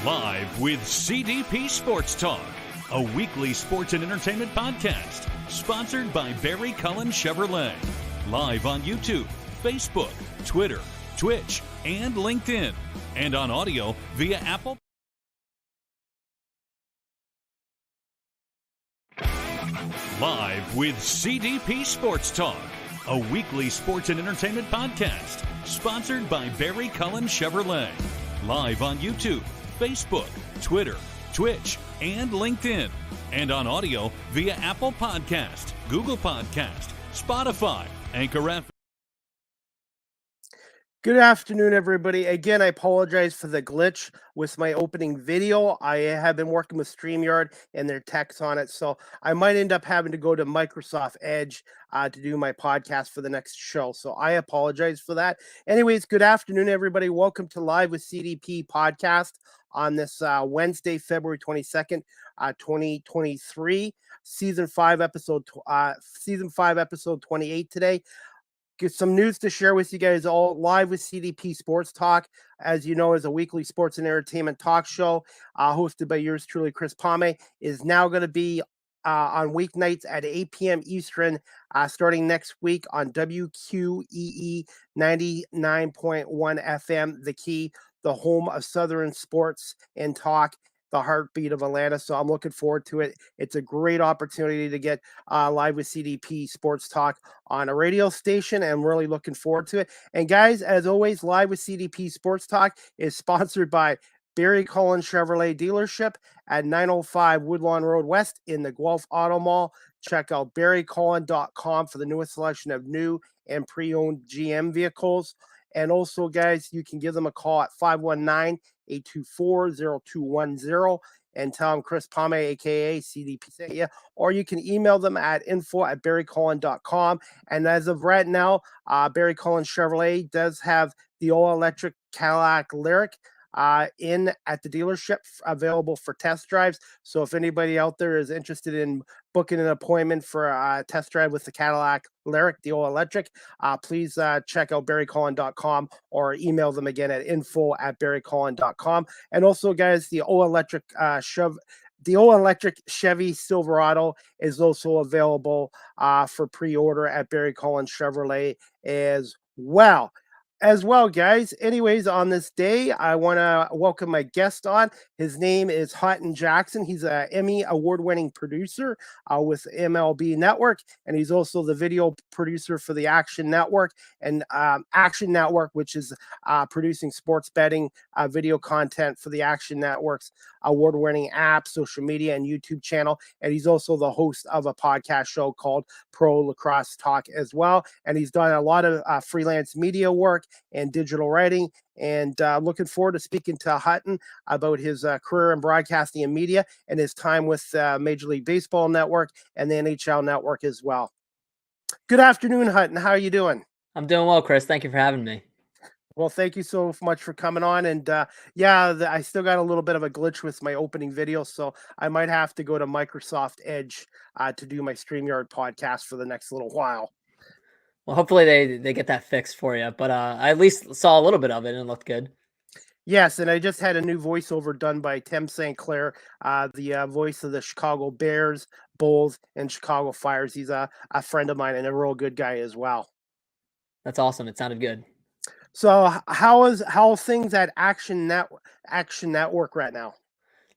Live with CDP Sports Talk, a weekly sports and entertainment podcast sponsored by Barry Cullen Chevrolet. Live on YouTube, Facebook, Twitter, Twitch, and LinkedIn. And on audio via Apple. Live with CDP Sports Talk, a weekly sports and entertainment podcast sponsored by Barry Cullen Chevrolet. Live on YouTube, Facebook, Twitter, Twitch, and LinkedIn. And on audio via Apple Podcast, Google Podcast, Spotify, Anchor FM. Good afternoon, everybody. Again, I apologize for the glitch with my opening video. I have been working with StreamYard and their techs on it, so I might end up having to go to Microsoft Edge to do my podcast for the next show. So I apologize for that. Anyways, good afternoon, everybody. Welcome to Live with CDP podcast on this Wednesday, February 22nd, 2023, season 5, episode 28 today. Get some news to share with you guys all. Live with CDP Sports Talk, as you know, is a weekly sports and entertainment talk show hosted by yours truly, Chris Pame, is now going to be on weeknights at 8 p.m. Eastern, starting next week on WQEE 99.1 FM, The Key, the home of Southern sports and talk, the heartbeat of Atlanta. So I'm looking forward to it. It's a great opportunity to get Live with CDP Sports Talk on a radio station, and I'm really looking forward to it. And guys, as always, Live with CDP Sports Talk is sponsored by Barry Cullen Chevrolet Dealership at 905 Woodlawn Road West in the Guelph Auto Mall. Check out barrycullen.com for the newest selection of new and pre-owned GM vehicles. And also, guys, you can give them a call at 519-824-0210 and tell them Chris Pame, a.k.a. CDP, sent you. Or you can email them at info@barrycullen.com. And as of right now, Barry Cullen Chevrolet does have the all-electric Cadillac Lyriq in at the dealership, available for test drives. So if anybody out there is interested in booking an appointment for a test drive with the Cadillac Lyriq, the all-electric, please check out barrycullen.com or email them again at info@barrycullen.com. And also, guys, the all-electric Chevy Silverado is also available for pre-order at Barry Cullen Chevrolet as well. Guys. Anyways, on this day, I want to welcome my guest on. His name is Hutton Jackson. He's an Emmy award-winning producer with MLB Network, and he's also the video producer for the Action Network, and Action Network, which is producing sports betting video content for the Action Network's award-winning app, social media, and YouTube channel. And he's also the host of a podcast show called Pro Lacrosse Talk as well. And he's done a lot of freelance media work and digital writing, and looking forward to speaking to Hutton about his career in broadcasting and media and his time with Major League Baseball Network and the NHL Network as well. Good afternoon, Hutton. How are you doing? I'm doing well, Chris. Thank you for having me. Well, thank you so much for coming on. And I still got a little bit of a glitch with my opening video, so I might have to go to Microsoft Edge to do my StreamYard podcast for the next little while. Well, hopefully they get that fixed for you, but I at least saw a little bit of it and it looked good. Yes, and I just had a new voiceover done by Tim St. Clair, the voice of the Chicago Bears, Bulls, and Chicago Fires. He's a friend of mine and a real good guy as well. That's awesome. It sounded good. So how things at Action Network right now?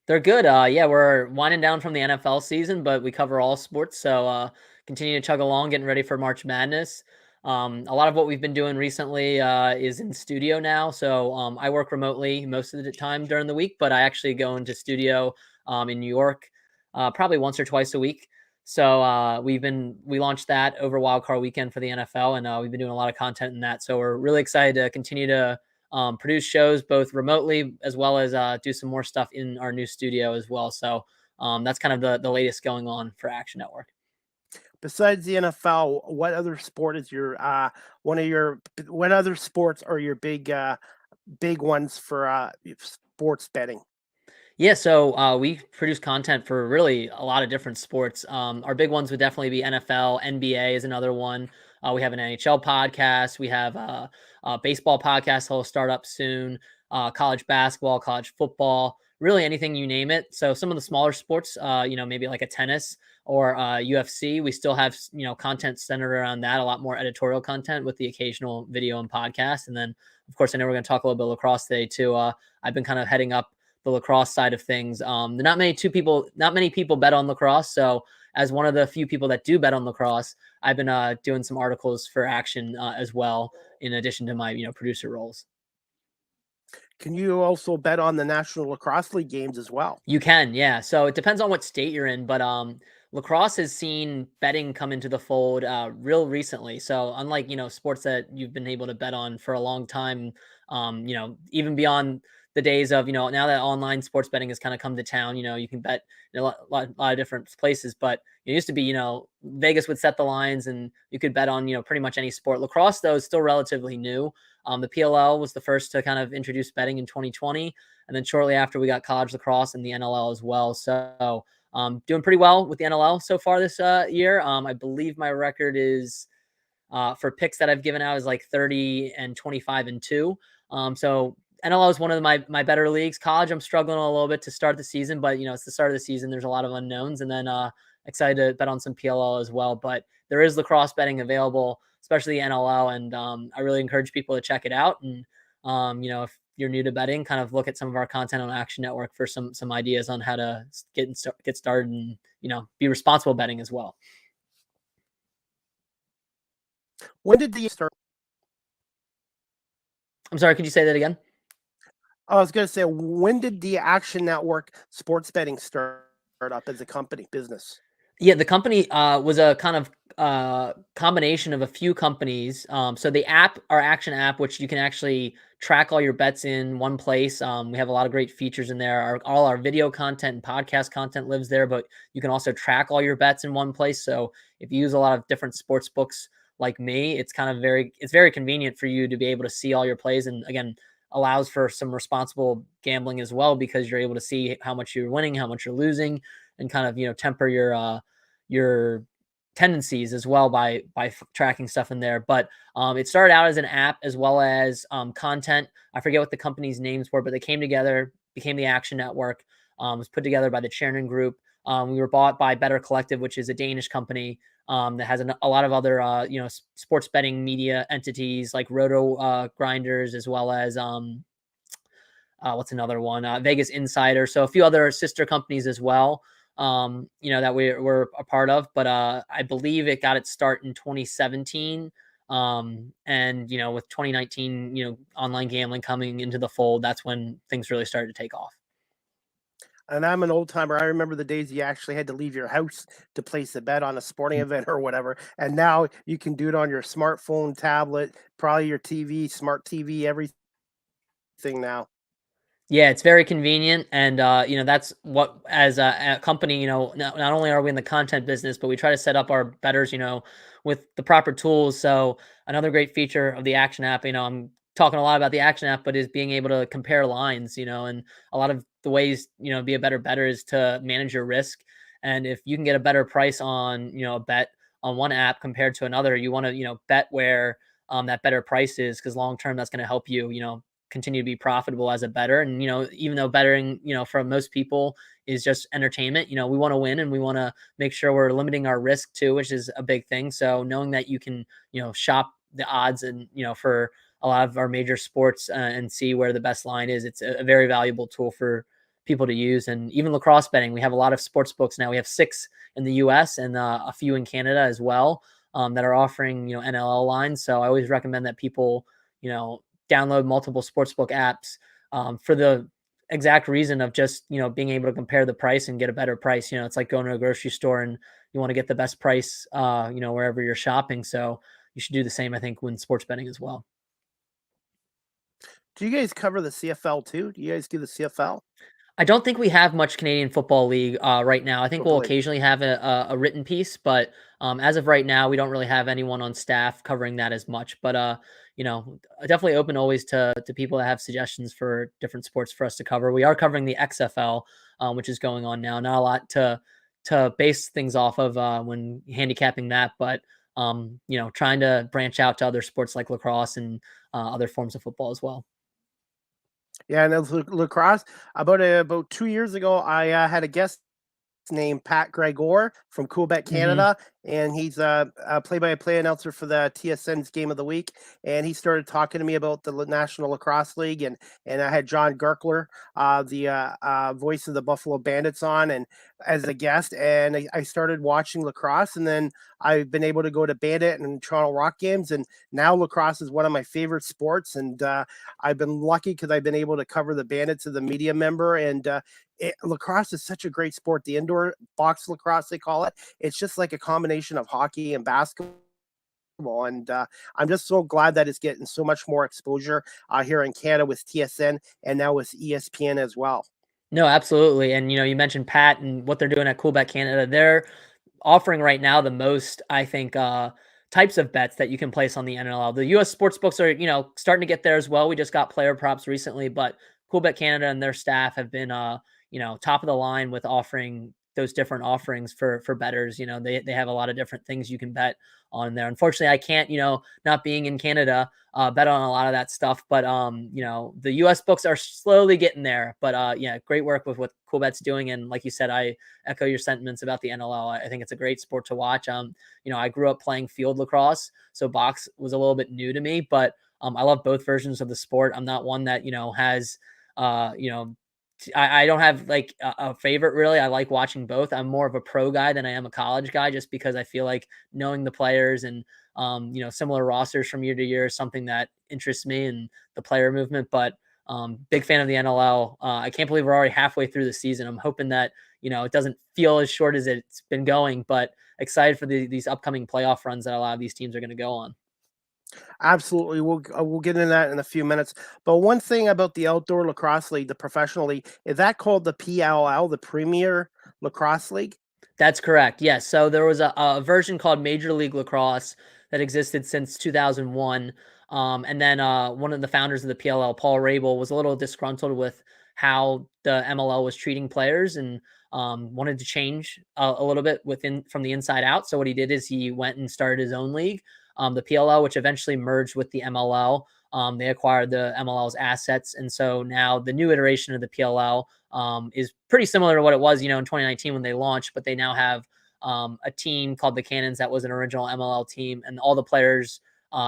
They're good. We're winding down from the NFL season, but we cover all sports. So continue to chug along, getting ready for March Madness. A lot of what we've been doing recently is in studio now. So I work remotely most of the time during the week, but I actually go into studio in New York probably once or twice a week. So we launched that over Wildcard Weekend for the NFL, and we've been doing a lot of content in that. So we're really excited to continue to produce shows both remotely as well as do some more stuff in our new studio as well. So that's kind of the latest going on for Action Network. Besides the NFL, what other sport is what other sports are your big ones for sports betting? Yeah, so we produce content for really a lot of different sports. Our big ones would definitely be NFL, NBA is another one. We have an NHL podcast. We have a baseball podcast that will start up soon. college basketball, college football, really anything you name it. So some of the smaller sports, maybe like a tennis or UFC, we still have, content centered around that, a lot more editorial content with the occasional video and podcast. And then, of course, I know we're going to talk a little bit of lacrosse today too. I've been kind of heading up the lacrosse side of things. Not many people bet on lacrosse. So as one of the few people that do bet on lacrosse, I've been doing some articles for Action as well, in addition to my, producer roles. Can you also bet on the National Lacrosse League games as well? You can, yeah. So it depends on what state you're in, but lacrosse has seen betting come into the fold real recently. So unlike, sports that you've been able to bet on for a long time, even beyond the days of, now that online sports betting has kind of come to town, you can bet in a lot of different places, but it used to be, Vegas would set the lines and you could bet on, pretty much any sport. Lacrosse, though, is still relatively new. The PLL was the first to kind of introduce betting in 2020. And then shortly after, we got college lacrosse and the NLL as well. So doing pretty well with the NLL so far this year. I believe my record is for picks that I've given out is like 30 and 25 and 2. So NLL is one of my better leagues. College, I'm struggling a little bit to start the season, but it's the start of the season. There's a lot of unknowns, and then excited to bet on some PLL as well. But there is lacrosse betting available, especially the NLL, and I really encourage people to check it out. And if you're new to betting, kind of look at some of our content on Action Network for some ideas on how to get started and be responsible betting as well. When did the start? I'm sorry, could you say that again? I was going to say, when did the Action Network sports betting start up as a company business? Yeah, the company was a kind of combination of a few companies. So the app, our Action app, which you can actually track all your bets in one place. We have a lot of great features in there. All our video content and podcast content lives there, but you can also track all your bets in one place. So if you use a lot of different sports books like me, it's very convenient for you to be able to see all your plays. And again, allows for some responsible gambling as well, because you're able to see how much you're winning, how much you're losing, and kind of, temper your tendencies as well by tracking stuff in there. But it started out as an app as well as content. I forget what the company's names were, but they came together, became the Action Network. Was put together by the Chernin Group. We were bought by Better Collective, which is a Danish company that has a lot of other, sports betting media entities like Roto Grinders, as well as what's another one? Vegas Insider. So a few other sister companies as well, that we're a part of. But I believe it got its start in 2017. And, with 2019, online gambling coming into the fold, that's when things really started to take off. And I'm an old timer. I remember the days you actually had to leave your house to place a bet on a sporting event or whatever. And now you can do it on your smartphone, tablet, probably your TV, smart TV, everything now. Yeah, it's very convenient. And, that's what, as a company, not only are we in the content business, but we try to set up our bettors, with the proper tools. So another great feature of the Action app, I'm talking a lot about the Action app, but is being able to compare lines, and a lot of the ways, be a better bettor is to manage your risk. And if you can get a better price on, a bet on one app compared to another, you want to, bet where that better price is, because long-term that's going to help you, continue to be profitable as a bettor. And, even though betting, for most people is just entertainment, we want to win, and we want to make sure we're limiting our risk too, which is a big thing. So knowing that you can, shop the odds and, for a lot of our major sports and see where the best line is, it's a very valuable tool for people to use. And even lacrosse betting, we have a lot of sports books now. We have 6 in the US and a few in Canada as well, that are offering, NLL lines. So I always recommend that people, download multiple sportsbook apps for the exact reason of just, being able to compare the price and get a better price. It's like going to a grocery store and you want to get the best price, wherever you're shopping. So you should do the same, I think, when sports betting as well. Do you guys cover the CFL too? Do you guys do the CFL? I don't think we have much Canadian Football League right now. I think we'll Football League. occasionally have a written piece, but as of right now, we don't really have anyone on staff covering that as much. But definitely open always to people that have suggestions for different sports for us to cover. We are covering the XFL, which is going on now. Not a lot to base things off of when handicapping that, but trying to branch out to other sports like lacrosse and other forms of football as well. Yeah, and it's lacrosse. About 2 years ago, I had a guest named Pat Gregor from Quebec, Hmm. Canada, and he's a play-by-play announcer for the TSN's Game of the Week. And he started talking to me about the National Lacrosse League, and I had John Gerkler, the voice of the Buffalo Bandits, on and as a guest, and I started watching lacrosse, and then I've been able to go to Bandit and Toronto Rock games, and now lacrosse is one of my favorite sports, and I've been lucky because I've been able to cover the Bandits as a media member, and lacrosse is such a great sport. The indoor box lacrosse, they call it. It's just like a combination of hockey and basketball. And I'm just so glad that it's getting so much more exposure here in Canada with TSN and now with ESPN as well. No, absolutely. And you mentioned Pat and what they're doing at Quebec, Canada. They're offering right now the most, I think, types of bets that you can place on the NLL. The U.S. sports books are, starting to get there as well. We just got player props recently, but Quebec, Canada, and their staff have been, top of the line with offering those different offerings for bettors. They have a lot of different things you can bet on there. Unfortunately, I can't, not being in Canada, bet on a lot of that stuff. But the U.S. books are slowly getting there. But yeah, great work with what Quebec's doing. And like you said, I echo your sentiments about the NLL. I think it's a great sport to watch. I grew up playing field lacrosse, so box was a little bit new to me, but I love both versions of the sport. I'm not one that has uh, you know, I don't have like a favorite really. I like watching both. I'm more of a pro guy than I am a college guy, just because I feel like knowing the players and similar rosters from year to year is something that interests me and the player movement. But big fan of the NLL. I can't believe we're already halfway through the season. I'm hoping that it doesn't feel as short as it's been going, but excited for these upcoming playoff runs that a lot of these teams are going to go on. Absolutely, we'll get into that in a few minutes. But one thing about the Outdoor Lacrosse League, the professional league, is that called the PLL, the Premier Lacrosse League? That's correct. Yes. So there was a version called Major League Lacrosse that existed since 2001. And then one of the founders of the PLL, Paul Rabel, was a little disgruntled with how the MLL was treating players and wanted to change a little bit within from the inside out. So what he did is he went and started his own league, the PLL, which eventually merged with the MLL. They acquired the MLL's assets. And so now the new iteration of the PLL is pretty similar to what it was, in 2019 when they launched, but they now have a team called the Cannons that was an original MLL team, and all the players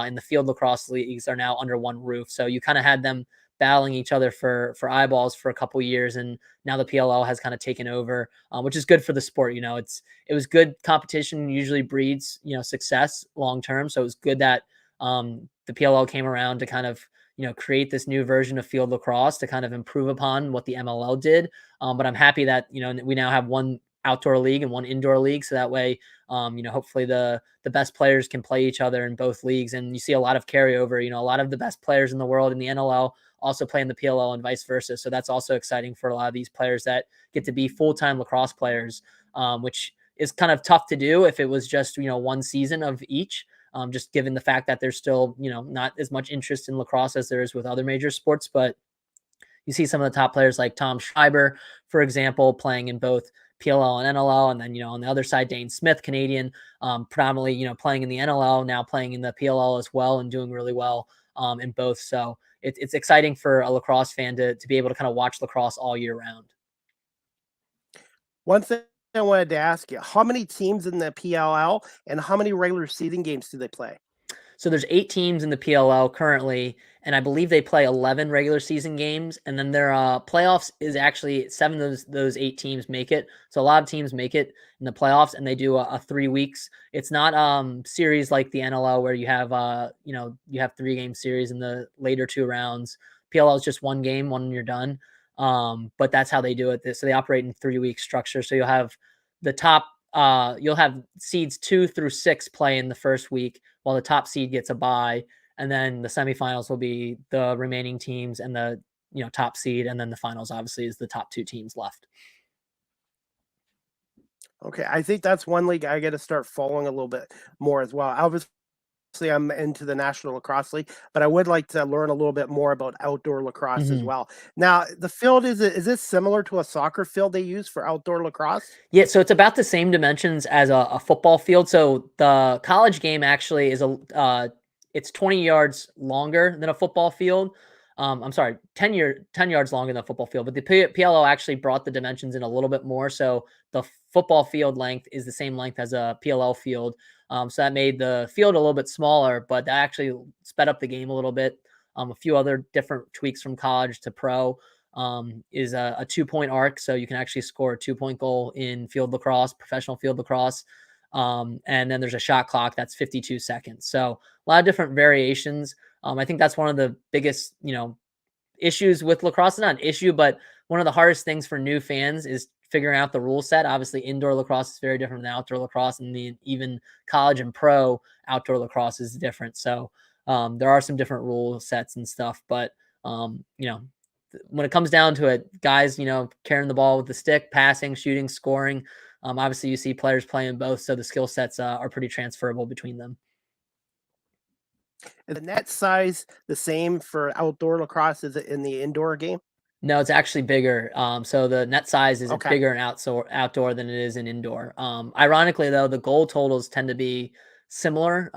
in the field lacrosse leagues are now under one roof. So you kind of had them battling each other for eyeballs for a couple years, and now the PLL has kind of taken over, which is good for the sport. It was good competition. Usually breeds success long term. So it was good that the PLL came around to kind of create this new version of field lacrosse to kind of improve upon what the MLL did. But I'm happy that, we now have one outdoor league and one indoor league. So that way, hopefully the best players can play each other in both leagues. And you see a lot of carryover, a lot of the best players in the world in the NLL also play in the PLL and vice versa. So that's also exciting for a lot of these players that get to be full-time lacrosse players, which is kind of tough to do if it was just, one season of each. Just given the fact that there's still, not as much interest in lacrosse as there is with other major sports. But you see some of the top players like Tom Schreiber, for example, playing in both PLL and NLL. And then, on the other side, Dane Smith, Canadian, predominantly, playing in the NLL, now playing in the PLL as well and doing really well in both. So it's exciting for a lacrosse fan to be able to kind of watch lacrosse all year round. One thing I wanted to ask you, how many teams in the PLL and how many regular season games do they play? So there's 8 teams in the PLL currently, and I believe they play 11 regular season games. And then their playoffs is actually 7 of those 8 teams make it. So a lot of teams make it in the playoffs, and they do a 3 weeks. It's not series like the NLL where you have you have 3-game series in the later 2 rounds. PLL is just 1 game, one and you're done. But that's how they do it. So they operate in 3-week structure. So you'll have the top. You'll have seeds 2 through 6 play in the first week, while the top seed gets a bye, and then the semifinals will be the remaining teams and the top seed, and then the finals obviously is the top 2 teams left. Okay, I think that's one league I got to start following a little bit more as well. Obviously, I'm into the National Lacrosse League, but I would like to learn a little bit more about outdoor lacrosse as Mm-hmm. well. Now, the field is this similar to a soccer field they use for outdoor lacrosse? Yeah, so it's about the same dimensions as a football field. So the college game actually is it's 20 yards longer than a football field. I'm sorry, 10 yards longer than the football field, but the PLO actually brought the dimensions in a little bit more. So the football field length is the same length as a PLL field. So that made the field a little bit smaller, but that actually sped up the game a little bit. A few other different tweaks from college to pro is a 2-point arc. So you can actually score a 2-point goal in field lacrosse, professional field lacrosse. And then there's a shot clock that's 52 seconds. So a lot of different variations. I think that's one of the biggest, issues with lacrosse. It's not an issue, but one of the hardest things for new fans is figuring out the rule set. Obviously, indoor lacrosse is very different than outdoor lacrosse, and even college and pro outdoor lacrosse is different. So there are some different rule sets and stuff, but when it comes down to it, guys, carrying the ball with the stick, passing, shooting, scoring. Obviously, you see players playing both, so the skill sets are pretty transferable between them. Is the net size the same for outdoor lacrosse as in the indoor game? No, it's actually bigger. So the net size is Okay. bigger in outdoor than it is in indoor. Ironically, though, the goal totals tend to be similar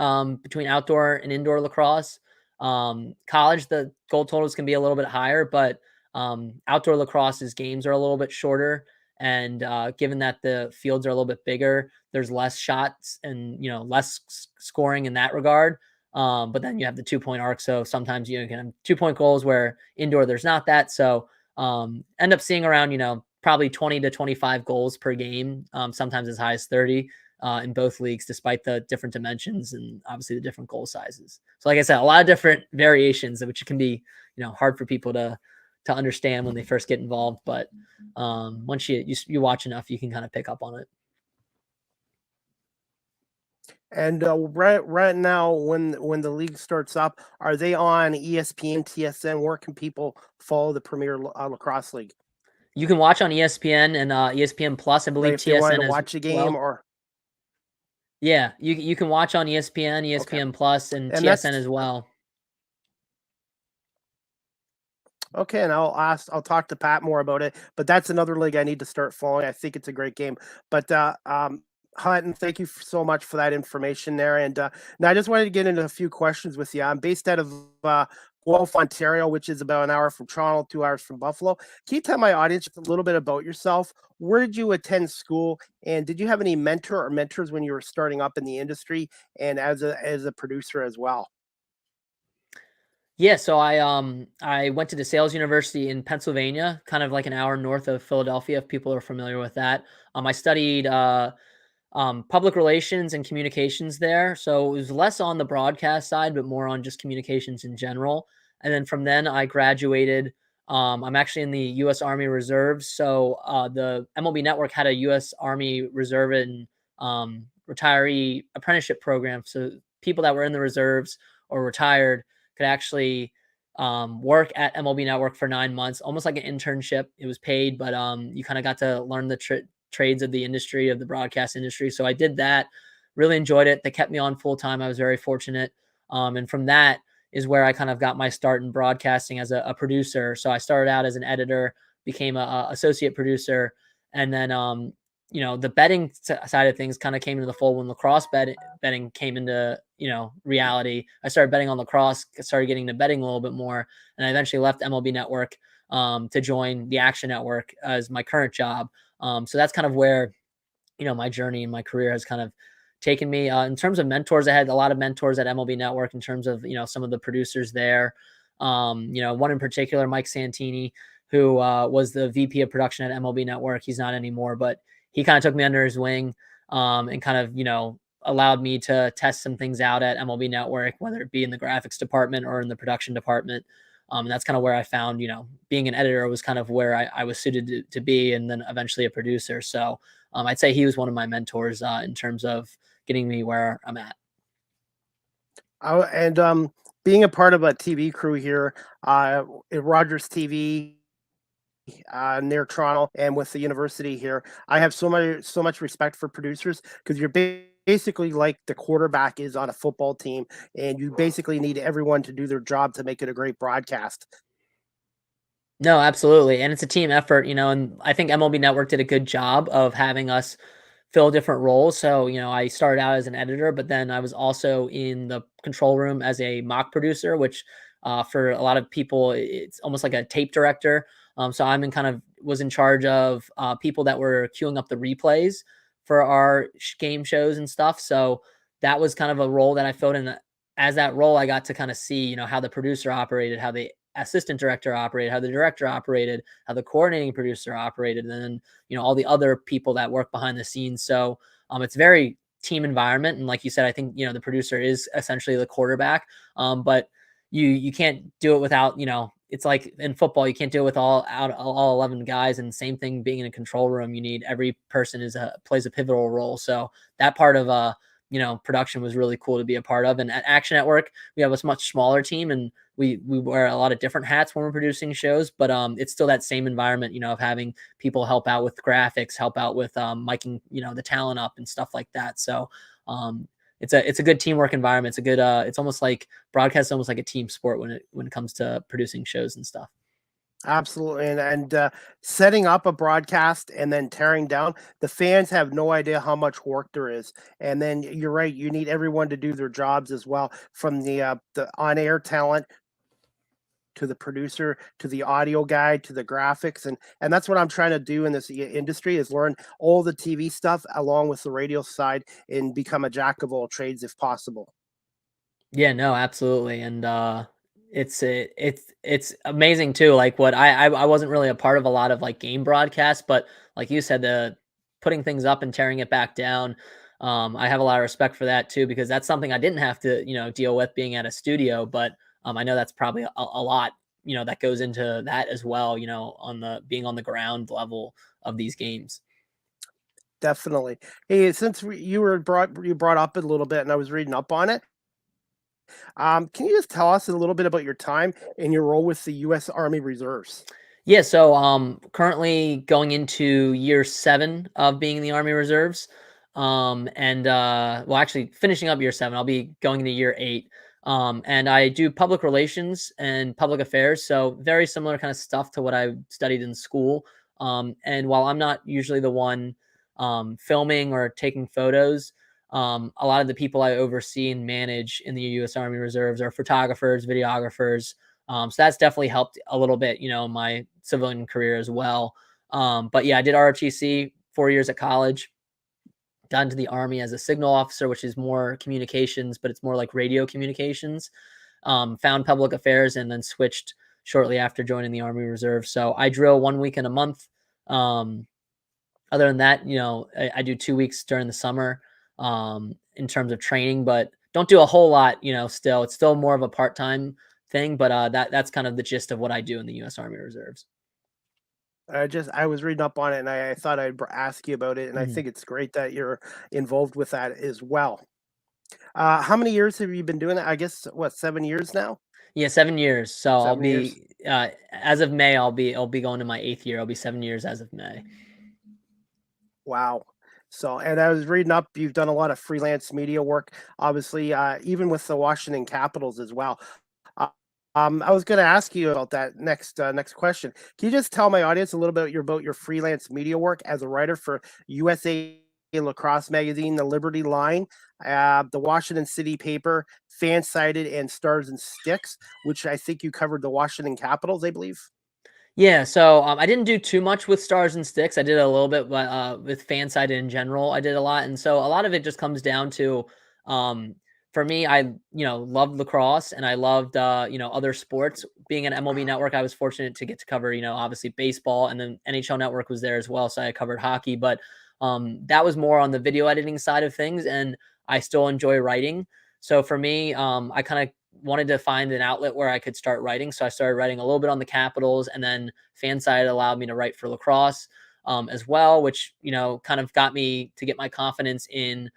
between outdoor and indoor lacrosse. College, the goal totals can be a little bit higher, but outdoor lacrosse's games are a little bit shorter. And given that the fields are a little bit bigger, there's less shots and less scoring in that regard. But then you have the 2-point arc. So sometimes you can have 2-point goals where indoor there's not that. So end up seeing around, probably 20 to 25 goals per game, sometimes as high as 30 in both leagues, despite the different dimensions and obviously the different goal sizes. So like I said, a lot of different variations, which can be, hard for people to understand when they first get involved. But once you watch enough, you can kind of pick up on it. And right now, when the league starts up, are they on ESPN, TSN? Where can people follow the Premier Lacrosse League? You can watch on ESPN and ESPN Plus. I believe if they wanted TSN to as watch a game, well. or Yeah, you can watch on ESPN, ESPN Plus, and TSN as well. Okay, and I'll talk to Pat more about it. But that's another league I need to start following. I think it's a great game. But Hutton, thank you so much for that information there. And now I just wanted to get into a few questions with you. I'm based out of Guelph, Ontario, which is about an hour from Toronto, 2 hours from Buffalo. Can you tell my audience just a little bit about yourself? Where did you attend school? And did you have any mentor or mentors when you were starting up in the industry and as a producer as well? Yeah, so I went to DeSales University in Pennsylvania, kind of like an hour north of Philadelphia, if people are familiar with that. I studied public relations and communications there. So it was less on the broadcast side, but more on just communications in general. And then from then I graduated. I'm actually in the U.S. Army Reserves. So the MLB Network had a U.S. Army Reserve and retiree apprenticeship program. So people that were in the reserves or retired could actually work at MLB Network for 9 months, almost like an internship. It was paid, but you kind of got to learn the trades of the industry, of the broadcast industry. So I did that, really enjoyed it. They kept me on full time. I was very fortunate. And from that is where I kind of got my start in broadcasting as a producer. So I started out as an editor, became a associate producer, and then the betting side of things kind of came into the fold when lacrosse betting came into, reality. I started betting on lacrosse, started getting into betting a little bit more, and I eventually left MLB Network to join the Action Network as my current job. So that's kind of where, my journey and my career has kind of taken me. In terms of mentors, I had a lot of mentors at MLB Network in terms of, some of the producers there. One in particular, Mike Santini, who was the VP of production at MLB Network. He's not anymore, but he kind of took me under his wing and kind of, allowed me to test some things out at MLB Network, whether it be in the graphics department or in the production department. And that's kind of where I found, being an editor was kind of where I was suited to be, and then eventually a producer. So I'd say he was one of my mentors in terms of getting me where I'm at. And being a part of a TV crew here at Rogers TV near Toronto and with the university here, I have so much respect for producers because you're basically like the quarterback is on a football team, and you basically need everyone to do their job to make it a great broadcast. No, absolutely. And it's a team effort, and I think MLB Network did a good job of having us fill different roles. So, I started out as an editor, but then I was also in the control room as a mock producer, which For a lot of people, it's almost like a tape director. So was in charge of people that were queuing up the replays for our game shows and stuff. So that was kind of a role that I filled in. As that role, I got to kind of see, how the producer operated, how the assistant director operated, how the director operated, how the coordinating producer operated, and then, all the other people that work behind the scenes. So it's very team environment. And like you said, I think, the producer is essentially the quarterback. But you can't do it without, it's like in football, you can't do it with all 11 guys. And same thing being in a control room, you need every person plays a pivotal role. So that part of production was really cool to be a part of. And at Action Network, we have a much smaller team, and we wear a lot of different hats when we're producing shows, but it's still that same environment, of having people help out with graphics, help out with miking, the talent up and stuff like that. So it's a good teamwork environment. It's a good it's almost like broadcast, almost like a team sport when it comes to producing shows and stuff. Absolutely. And setting up a broadcast and then tearing down, the fans have no idea how much work there is. And then you're right, you need everyone to do their jobs as well, from the on-air talent to the producer, to the audio guy, to the graphics. And that's what I'm trying to do in this industry, is learn all the TV stuff along with the radio side and become a jack of all trades if possible. Yeah, no, absolutely. And it's amazing too. Like what I wasn't really a part of a lot of like game broadcasts, but like you said, the putting things up and tearing it back down. I have a lot of respect for that too, because that's something I didn't have to, deal with being at a studio, but I know that's probably a lot, that goes into that as well, on the being on the ground level of these games. Definitely. Hey, since you brought up it a little bit, and I was reading up on it. Can you just tell us a little bit about your time and your role with the U.S. Army Reserves? Yeah, so currently going into year 7 of being in the Army Reserves. Actually finishing up year 7. I'll be going into year 8. And I do public relations and public affairs, so very similar kind of stuff to what I studied in school. And while I'm not usually the one filming or taking photos, a lot of the people I oversee and manage in the U.S. Army Reserves are photographers, videographers. So that's definitely helped a little bit, in my civilian career as well. But yeah, I did ROTC 4 years at college, got into the Army as a signal officer, which is more communications, but it's more like radio communications. Found public affairs and then switched shortly after joining the Army Reserve. So I drill 1 week in a month. Other than that, I do 2 weeks during the summer in terms of training, but don't do a whole lot, still. It's still more of a part-time thing, but that's kind of the gist of what I do in the U.S. Army Reserves. I was reading up on it, and I thought I'd ask you about it, and I think it's great that you're involved with that as well. How many years have you been doing that? I guess, what, 7 years now? Yeah, 7 years. So I'll 7 years. be as of May, I'll be going to my 8th year. I'll be 7 years as of May. Wow. So, and I was reading up, you've done a lot of freelance media work, obviously, even with the Washington Capitals as well. I was going to ask you about that next question. Can you just tell my audience a little bit about your freelance media work as a writer for USA Lacrosse Magazine, the Liberty Line, the Washington City Paper, Fansided, and Stars and Sticks, which I think you covered the Washington Capitals, I believe. Yeah, so I didn't do too much with Stars and Sticks. I did a little bit, but with Fansided in general, I did a lot, and so a lot of it just comes down to, for me, I loved lacrosse and I loved other sports. Being an MLB Network, I was fortunate to get to cover obviously baseball, and then NHL Network was there as well, so I covered hockey. But that was more on the video editing side of things, and I still enjoy writing. So for me, I kind of wanted to find an outlet where I could start writing. So I started writing a little bit on the Capitals, and then Fansided allowed me to write for lacrosse as well, which, kind of got me to get my confidence in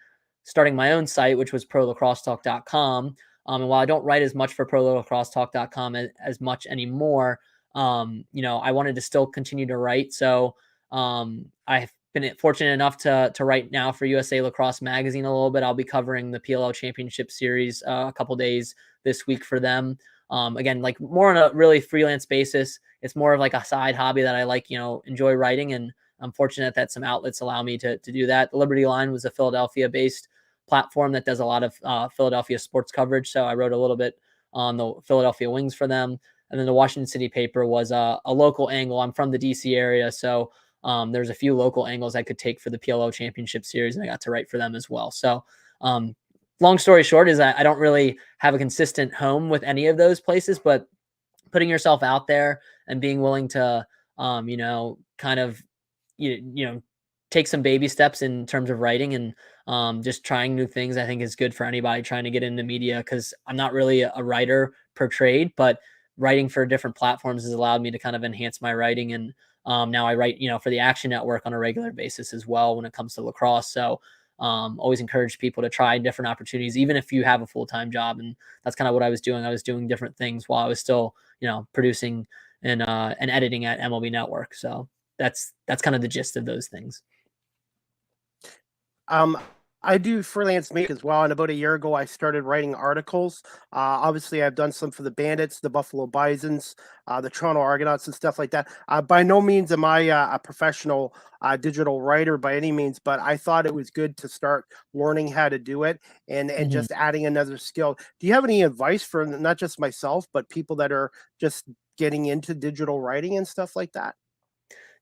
starting my own site, which was ProLacrosseTalk.com. And while I don't write as much for ProLacrosseTalk.com as much anymore, I wanted to still continue to write. So I've been fortunate enough to write now for USA Lacrosse Magazine a little bit. I'll be covering the PLL Championship Series a couple days this week for them. Again, like more on a really freelance basis. It's more of like a side hobby that I like, enjoy writing, and I'm fortunate that some outlets allow me to do that. The Liberty Line was a Philadelphia-based platform that does a lot of Philadelphia sports coverage. So I wrote a little bit on the Philadelphia Wings for them. And then the Washington City paper was a local angle. I'm from the DC area, so there's a few local angles I could take for the PLO Championship Series, and I got to write for them as well. So long story short is I don't really have a consistent home with any of those places, but putting yourself out there and being willing to, kind of, take some baby steps in terms of writing and just trying new things, I think is good for anybody trying to get into media, because I'm not really a writer per trade, but writing for different platforms has allowed me to kind of enhance my writing. And now I write, for the Action Network on a regular basis as well when it comes to lacrosse. So always encourage people to try different opportunities, even if you have a full-time job. And that's kind of what I was doing. I was doing different things while I was still, producing and editing at MLB Network. So that's kind of the gist of those things. I do freelance make as well, and about a year ago, I started writing articles. Obviously, I've done some for the Bandits, the Buffalo Bisons, the Toronto Argonauts, and stuff like that. By no means am I a professional digital writer by any means, but I thought it was good to start learning how to do it and just adding another skill. Do you have any advice for not just myself, but people that are just getting into digital writing and stuff like that?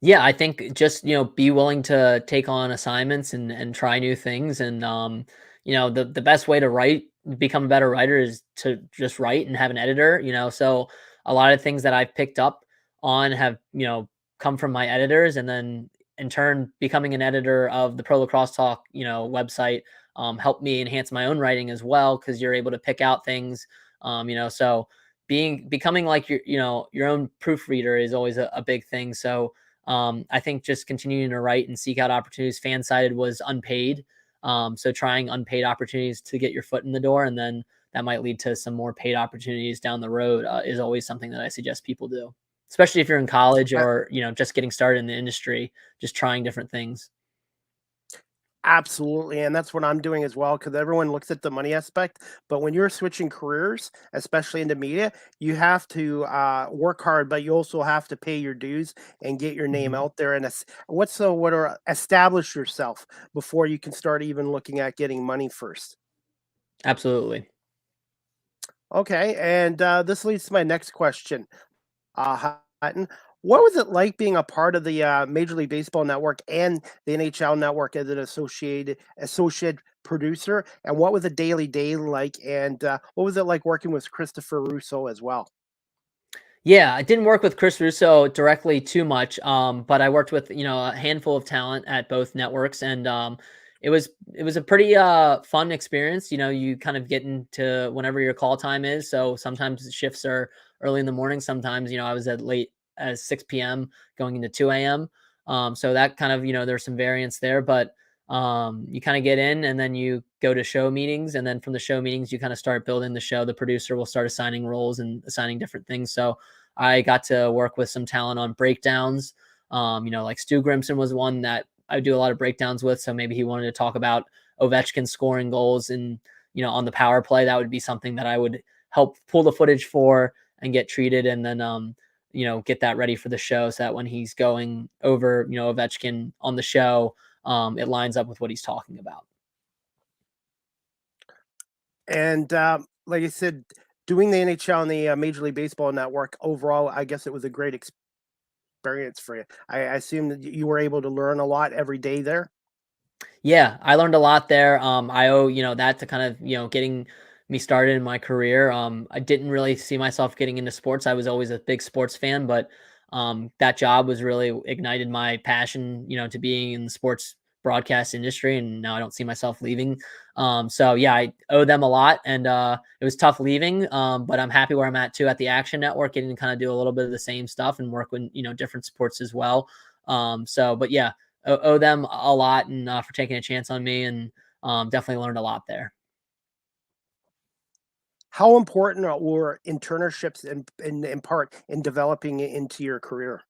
Yeah, I think just, be willing to take on assignments and try new things. And, the best way to become a better writer is to just write and have an editor, so a lot of things that I've picked up on have, come from my editors, and then in turn, becoming an editor of the Pro Lacrosse Talk, website, helped me enhance my own writing as well. 'Cause you're able to pick out things, so becoming like your own proofreader is always a big thing. So, I think just continuing to write and seek out opportunities. Fansided was unpaid. So trying unpaid opportunities to get your foot in the door, and then that might lead to some more paid opportunities down the road, is always something that I suggest people do, especially if you're in college or, just getting started in the industry, just trying different things. Absolutely, and that's what I'm doing as well, because everyone looks at the money aspect, but when you're switching careers, especially into media, you have to work hard, but you also have to pay your dues and get your name Mhm. out there and establish yourself before you can start even looking at getting money first. Absolutely. Okay, and this leads to my next question. Hutton, what was it like being a part of the Major League Baseball network and the NHL network as an associate producer? And what was a daily day like? And what was it like working with Christopher Russo as well? Yeah, I didn't work with Chris Russo directly too much, but I worked with, a handful of talent at both networks, and it was a pretty fun experience. You kind of get into whenever your call time is. So sometimes the shifts are early in the morning. Sometimes, I was at late as 6 p.m. going into 2 a.m. So that kind of, there's some variance there, but you kind of get in and then you go to show meetings, and then from the show meetings you kind of start building the show. The producer will start assigning roles and assigning different things. So I got to work with some talent on breakdowns. Like Stu Grimson was one that I do a lot of breakdowns with. So maybe he wanted to talk about Ovechkin scoring goals and, on the power play. That would be something that I would help pull the footage for and get treated, and then get that ready for the show so that when he's going over, Ovechkin on the show, it lines up with what he's talking about. And like I said, doing the NHL and the Major League Baseball network overall, I guess it was a great experience for you. I assume that you were able to learn a lot every day there. Yeah, I learned a lot there. I owe, that to kind of, getting me started in my career. I didn't really see myself getting into sports. I was always a big sports fan, but that job was really ignited my passion, to being in the sports broadcast industry. And now I don't see myself leaving. So yeah, I owe them a lot, and it was tough leaving. But I'm happy where I'm at too at the Action Network, getting to kind of do a little bit of the same stuff and work with, different sports as well. But yeah, owe them a lot, and for taking a chance on me, and definitely learned a lot there. How important were internships in part in developing it into your career?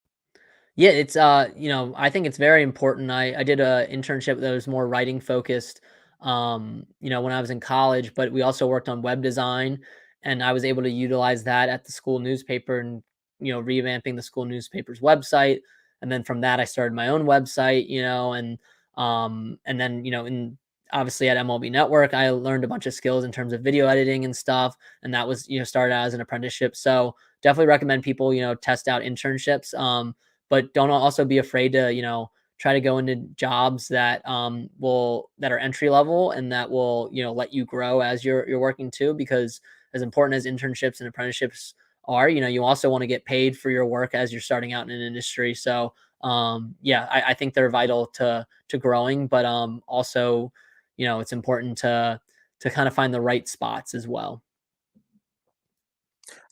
Yeah, it's I think it's very important. I did a internship that was more writing focused, when I was in college, but we also worked on web design, and I was able to utilize that at the school newspaper and, revamping the school newspaper's website. And then from that I started my own website, and then, obviously at MLB Network, I learned a bunch of skills in terms of video editing and stuff. And that was, started out as an apprenticeship. So definitely recommend people, test out internships. But don't also be afraid to, try to go into jobs that that are entry level and that will, let you grow as you're working too, because as important as internships and apprenticeships are, you also want to get paid for your work as you're starting out in an industry. So I think they're vital to growing, but also, it's important to kind of find the right spots as well.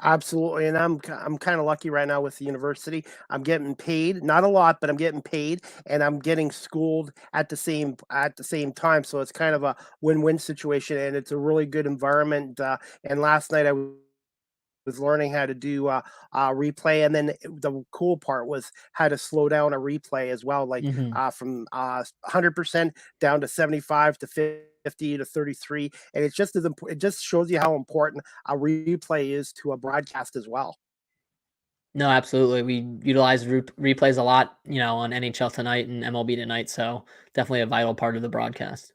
Absolutely, and I'm kind of lucky right now with the university. I'm getting paid, not a lot, but I'm getting paid, and I'm getting schooled at the same time. So it's kind of a win-win situation, and it's a really good environment. And last night I was learning how to do replay, and then the cool part was how to slow down a replay as well, like Hmm. from 100% down to 75 to 50 to 33, and it's just it just shows you how important a replay is to a broadcast as well. No, absolutely. We utilize replays a lot, on NHL Tonight and MLB Tonight. So definitely a vital part of the broadcast.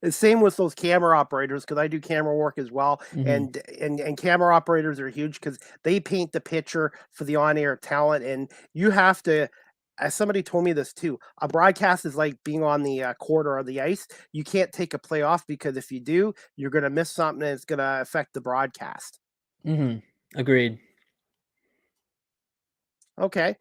The same with those camera operators, because I do camera work as well, Hmm. and camera operators are huge because they paint the picture for the on-air talent, and you have to. As somebody told me this too, a broadcast is like being on the court or the ice. You can't take a play off because if you do, you're going to miss something and it's going to affect the broadcast. Hmm. Agreed. Okay.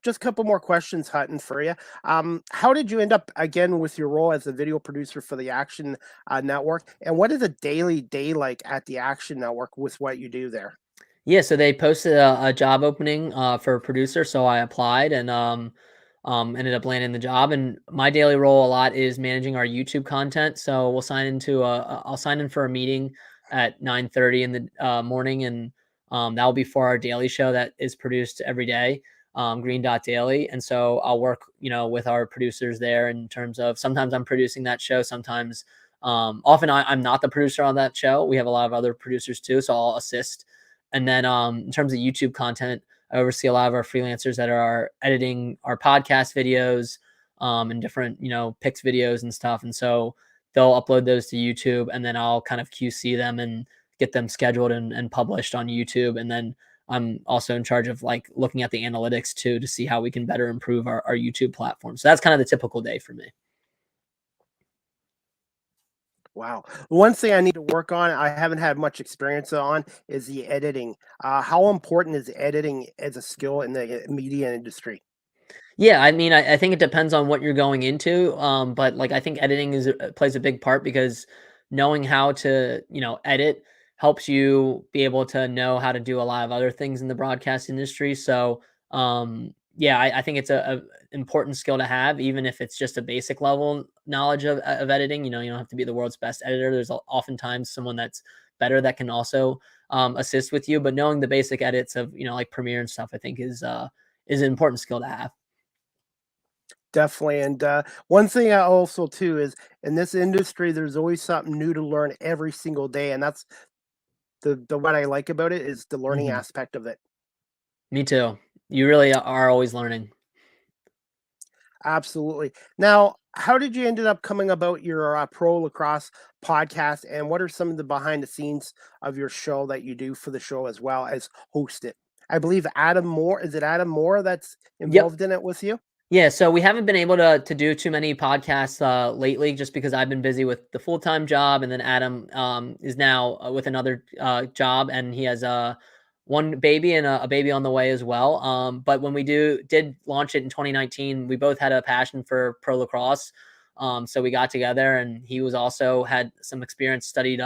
Just a couple more questions, Hutton, for you. How did you end up again with your role as a video producer for the Action Network? And what is a daily day like at the Action Network with what you do there? Yeah, so they posted a job opening for a producer, so I applied and ended up landing the job. And my daily role a lot is managing our YouTube content. So I'll sign in for a meeting at 9:30 in the morning, and that will be for our daily show that is produced every day, Green Dot Daily. And so I'll work, with our producers there in terms of sometimes I'm producing that show, sometimes often I'm not the producer on that show. We have a lot of other producers too, so I'll assist. And then in terms of YouTube content, I oversee a lot of our freelancers that are editing our podcast videos and different, picks videos and stuff. And so they'll upload those to YouTube, and then I'll kind of QC them and get them scheduled and published on YouTube. And then I'm also in charge of like looking at the analytics too to see how we can better improve our YouTube platform. So that's kind of the typical day for me. Wow. One thing I need to work on, I haven't had much experience on, is the editing. How important is editing as a skill in the media industry? Yeah, I mean, I think it depends on what you're going into, but like I think editing plays a big part because knowing how to edit helps you be able to know how to do a lot of other things in the broadcast industry. So yeah, I think it's a important skill to have, even if it's just a basic level knowledge of editing. You don't have to be the world's best editor. There's oftentimes someone that's better that can also assist with you. But knowing the basic edits of like Premiere and stuff, I think is an important skill to have. Definitely. And one thing I also too is in this industry, there's always something new to learn every single day, and that's the what I like about it is the learning Mhm. aspect of it. Me too. You really are always learning. Absolutely. Now, how did you ended up coming about your pro lacrosse podcast, and what are some of the behind the scenes of your show that you do for the show as well as host it? I believe Adam Moore, is it Adam Moore that's Yep. involved in it with you? Yeah, so we haven't been able to do too many podcasts lately, just because I've been busy with the full time job, and then Adam is now with another job, and he has one baby and a baby on the way as well. But when we did launch it in 2019, we both had a passion for pro lacrosse, so we got together, and he was also had some experience, studied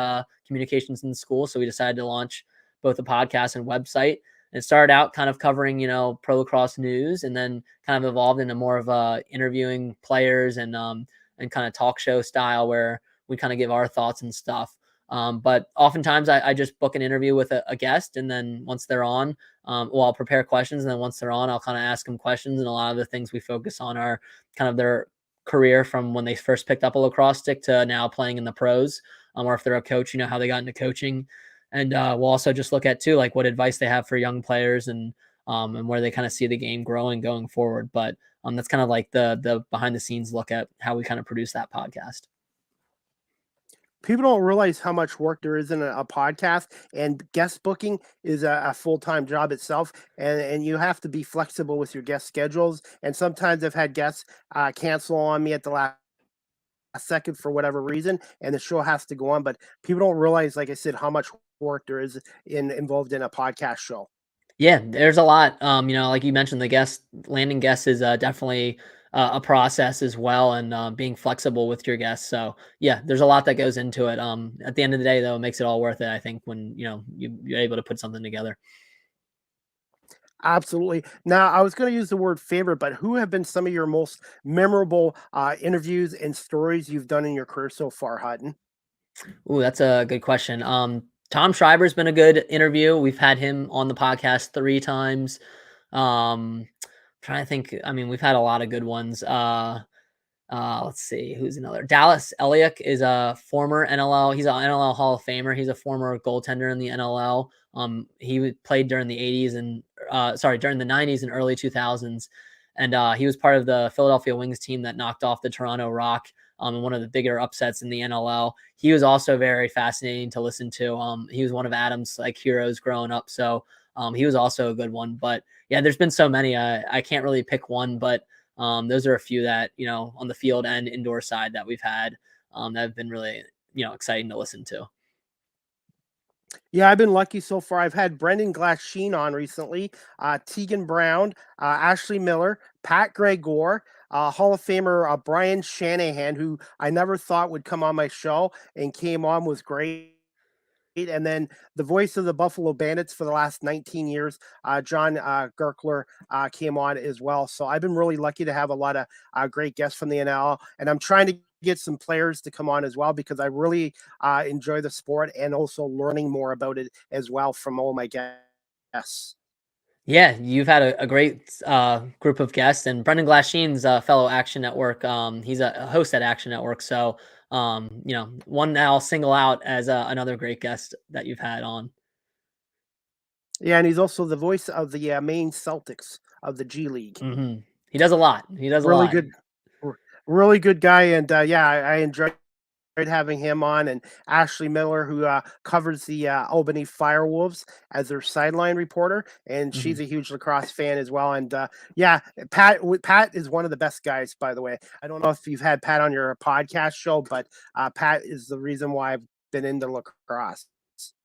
communications in school, so we decided to launch both a podcast and website. It started out kind of covering, pro lacrosse news, and then kind of evolved into more of interviewing players and kind of talk show style where we kind of give our thoughts and stuff. But oftentimes I just book an interview with a guest, and then once they're on, I'll prepare questions, and then once they're on, I'll kind of ask them questions. And a lot of the things we focus on are kind of their career from when they first picked up a lacrosse stick to now playing in the pros, or if they're a coach, how they got into coaching. And we'll also just look at too, like what advice they have for young players and where they kind of see the game growing going forward. But That's kind of like the behind the scenes look at how we kind of produce that podcast. People don't realize how much work there is in a podcast, and guest booking is a full-time job itself, and you have to be flexible with your guest schedules. And sometimes I've had guests cancel on me at the last second for whatever reason, and the show has to go on. But people don't realize, like I said, how much work there is involved in a podcast show. Yeah, there's a lot. Like you mentioned, landing guests is definitely a process as well, and being flexible with your guests. So yeah, there's a lot that goes into it. At the end of the day, though, it makes it all worth it. I think when you're able to put something together. Absolutely. Now, I was going to use the word favorite, but who have been some of your most memorable interviews and stories you've done in your career so far, Hutton? Ooh, that's a good question. Tom Schreiber's been a good interview. We've had him on the podcast 3 times. Trying to think. I mean, we've had a lot of good ones. Let's see, who's another? Dallas Elliott is a former NLL. He's an NLL Hall of Famer. He's a former goaltender in the NLL. He played during the 80s and during the 90s and early 2000s. And he was part of the Philadelphia Wings team that knocked off the Toronto Rock in one of the bigger upsets in the NLL. He was also very fascinating to listen to. He was one of Adam's heroes growing up. So he was also a good one. But yeah, there's been so many. I can't really pick one, but those are a few that, on the field and indoor side that we've had that have been really, exciting to listen to. Yeah, I've been lucky so far. I've had Brendan Glasheen on recently, Tegan Brown, Ashley Miller, Pat Gregor, Hall of Famer Brian Shanahan, who I never thought would come on my show and came on, was great. And then the voice of the Buffalo Bandits for the last 19 years, John Gerkler, came on as well. So I've been really lucky to have a lot of great guests from the NL, and I'm trying to get some players to come on as well because I really enjoy the sport and also learning more about it as well from all my guests. Yeah, you've had a great group of guests, and Brendan Glasheen's a fellow Action Network. He's a host at Action Network. So, one that I'll single out as another great guest that you've had on. Yeah, and he's also the voice of the Maine Celtics of the G League. Mm-hmm. He does a lot. Really good, really good guy. And yeah, I enjoyed having him on, and Ashley Miller, who covers the Albany Firewolves as their sideline reporter, and she's a huge lacrosse fan as well. And yeah, Pat is one of the best guys, by the way. I don't know if you've had Pat on your podcast show, but Pat is the reason why I've been into lacrosse.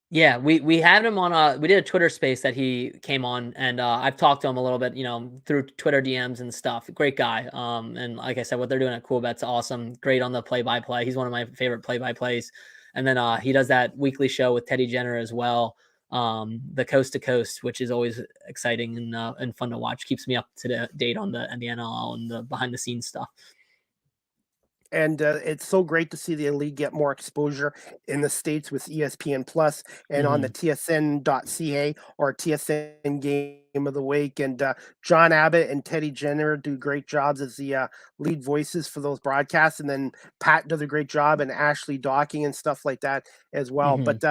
Yeah, we had him on we did a Twitter space that he came on, and I've talked to him a little bit, through Twitter DMs and stuff. Great guy. And like I said, what they're doing at Cool Bet's awesome. Great on the play-by-play. He's one of my favorite play-by-plays. And then he does that weekly show with Teddy Jenner as well. The Coast to Coast, which is always exciting and fun to watch. Keeps me up to date on the NLL and the behind the scenes stuff. And it's so great to see the league get more exposure in the States with ESPN Plus and on the TSN.ca or TSN Game of the Week. And John Abbott and Teddy Jenner do great jobs as the lead voices for those broadcasts. And then Pat does a great job, and Ashley Docking and stuff like that as well. But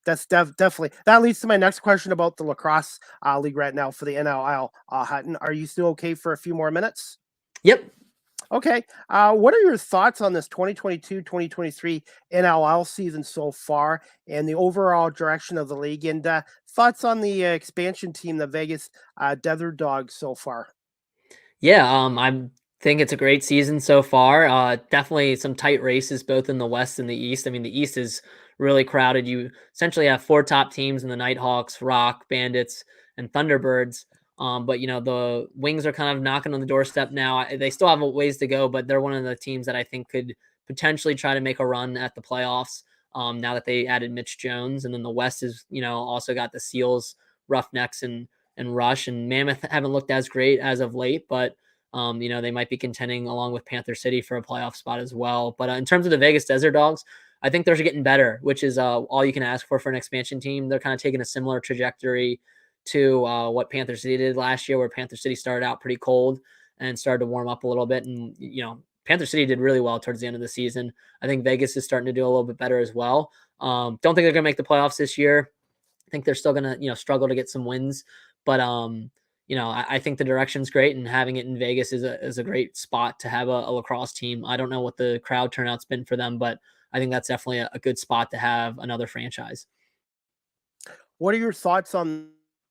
that's definitely, that leads to my next question about the lacrosse league right now for the NLL. Hutton, are you still okay for a few more minutes? Yep. Okay. What are your thoughts on this 2022-2023 NLL season so far and the overall direction of the league, and thoughts on the expansion team, the Vegas Desert Dogs, so far? Yeah, I think it's a great season so far. Definitely some tight races both in the West and the East. I mean, the East is really crowded. You essentially have 4 top teams in the Nighthawks, Rock, Bandits, and Thunderbirds. But the Wings are kind of knocking on the doorstep now. They still have a ways to go, but they're one of the teams that I think could potentially try to make a run at the playoffs. Now that they added Mitch Jones, and then the West is also got the Seals, Roughnecks, and Rush, and Mammoth haven't looked as great as of late, but they might be contending along with Panther City for a playoff spot as well. But in terms of the Vegas Desert Dogs, I think they're getting better, which is all you can ask for an expansion team. They're kind of taking a similar trajectory to what Panther City did last year, where Panther City started out pretty cold and started to warm up a little bit. And, Panther City did really well towards the end of the season. I think Vegas is starting to do a little bit better as well. Don't think they're going to make the playoffs this year. I think they're still going to, struggle to get some wins. But, I think the direction's great, and having it in Vegas is a great spot to have a lacrosse team. I don't know what the crowd turnout's been for them, but I think that's definitely a good spot to have another franchise. What are your thoughts on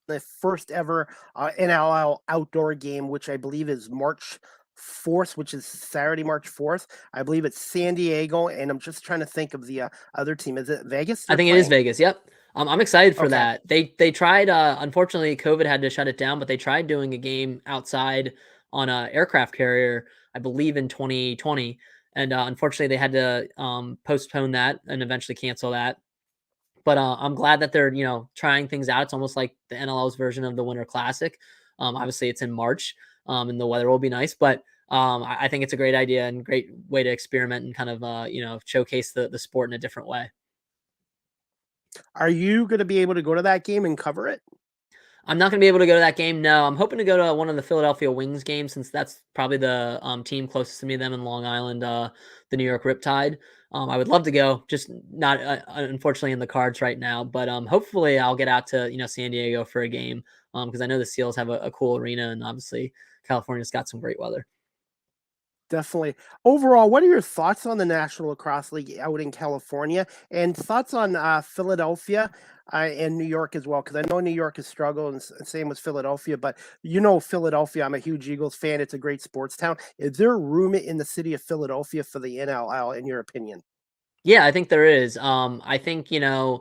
the first ever NLL outdoor game, which I believe is March 4th, which is Saturday, March 4th? I believe it's San Diego, and I'm just trying to think of the other team. Is it Vegas I they're think it is playing? Vegas. Yep. I'm excited for Okay. that. They tried. Unfortunately, COVID had to shut it down, but they tried doing a game outside on a aircraft carrier, I believe in 2020, and unfortunately they had to postpone that and eventually cancel that. But I'm glad that they're trying things out. It's almost like the NLL's version of the Winter Classic. Obviously, it's in March, and the weather will be nice. But I think it's a great idea and great way to experiment and kind of showcase the sport in a different way. Are you going to be able to go to that game and cover it? I'm not going to be able to go to that game. No, I'm hoping to go to one of the Philadelphia Wings games since that's probably the team closest to me, them in Long Island, the New York Riptide. I would love to go, just not unfortunately in the cards right now. But hopefully I'll get out to San Diego for a game because I know the Seals have a cool arena, and obviously California's got some great weather. Definitely. Overall, what are your thoughts on the National Lacrosse League out in California, and thoughts on Philadelphia and New York as well? Because I know New York has struggled, and same with Philadelphia. But Philadelphia, I'm a huge Eagles fan. It's a great sports town. Is there room in the city of Philadelphia for the NLL, in your opinion? Yeah, I think there is. I think, the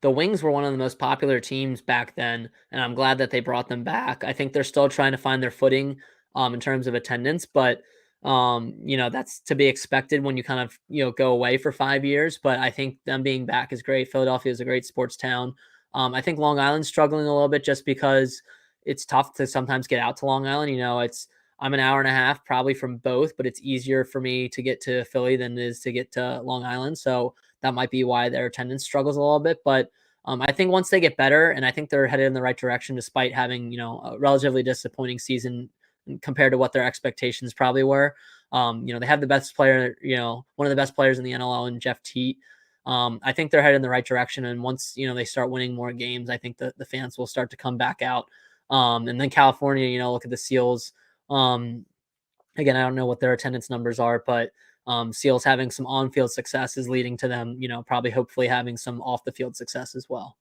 Wings were one of the most popular teams back then, and I'm glad that they brought them back. I think they're still trying to find their footing in terms of attendance, but that's to be expected when you kind of, go away for 5 years. But I think them being back is great. Philadelphia is a great sports town. I think Long Island's struggling a little bit just because it's tough to sometimes get out to Long Island. I'm an hour and a half probably from both, but it's easier for me to get to Philly than it is to get to Long Island. So that might be why their attendance struggles a little bit. But I think once they get better, and I think they're headed in the right direction, despite having, a relatively disappointing season compared to what their expectations probably were. They have the best player, one of the best players in the NLL in Jeff Teat. I think they're headed in the right direction. And once, they start winning more games, I think the fans will start to come back out. And then California, look at the Seals. Again, I don't know what their attendance numbers are, but Seals having some on-field success is leading to them, probably hopefully having some off-the-field success as well.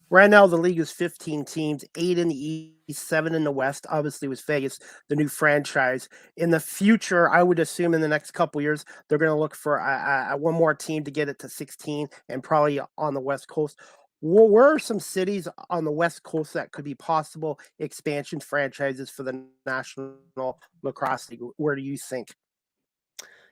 Right now, the league is 15 teams, 8 in the East, 7 in the West. Obviously, with Vegas, the new franchise. In the future, I would assume in the next couple years, they're going to look for one more team to get it to 16, and probably on the West Coast. Where are some cities on the West Coast that could be possible expansion franchises for the National Lacrosse League? Where do you think?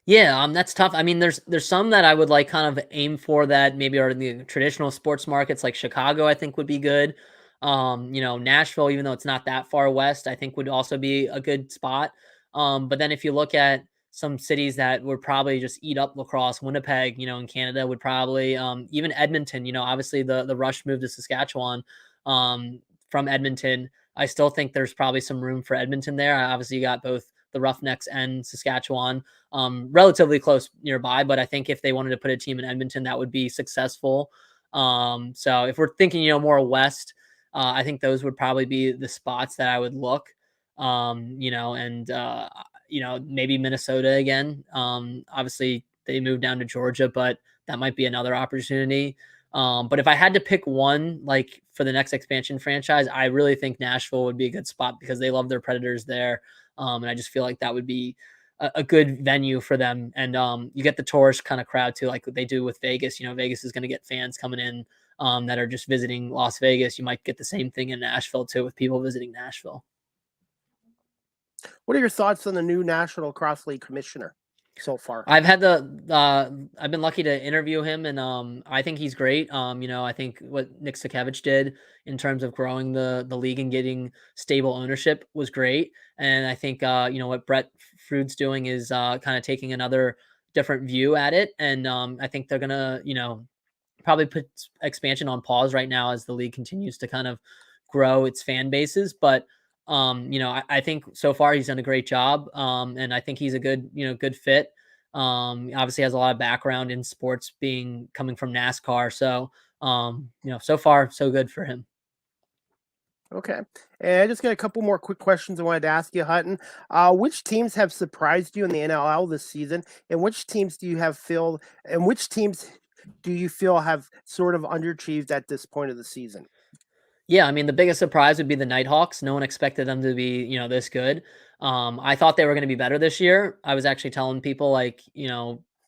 Yeah, that's tough. I mean, there's some that I would like kind of aim for that maybe are in the traditional sports markets, like Chicago, I think would be good. Nashville, even though it's not that far west, I think would also be a good spot. But then if you look at some cities that would probably just eat up lacrosse, Winnipeg, in Canada would probably, even Edmonton, obviously the Rush moved to Saskatchewan from Edmonton. I still think there's probably some room for Edmonton there. Obviously, you got both the Roughnecks and Saskatchewan relatively close nearby, but I think if they wanted to put a team in Edmonton, that would be successful. So if we're thinking, more west, I think those would probably be the spots that I would look. Maybe Minnesota again. Obviously they moved down to Georgia, but that might be another opportunity. But if I had to pick one, like for the next expansion franchise, I really think Nashville would be a good spot because they love their Predators there. And I just feel like that would be a good venue for them. And you get the tourist kind of crowd too, like what they do with Vegas. Vegas is going to get fans coming in that are just visiting Las Vegas. You might get the same thing in Nashville too, with people visiting Nashville. What are your thoughts on the new National Lacrosse League commissioner so far? I've been lucky to interview him, and I think he's great. I think what Nick Sakevich did in terms of growing the league and getting stable ownership was great. And I think what Brett Frude's doing is kind of taking another different view at it. And I think they're gonna probably put expansion on pause right now as the league continues to kind of grow its fan bases. But I think so far he's done a great job, and I think he's a good fit. Obviously has a lot of background in sports, coming from NASCAR. So, so far so good for him. Okay. And I just got a couple more quick questions I wanted to ask you, Hutton. Which teams have surprised you in the NLL this season, and which teams do you feel have sort of underachieved at this point of the season? Yeah, I mean, the biggest surprise would be the Nighthawks. No one expected them to be, this good. I thought they were going to be better this year. I was actually telling people like,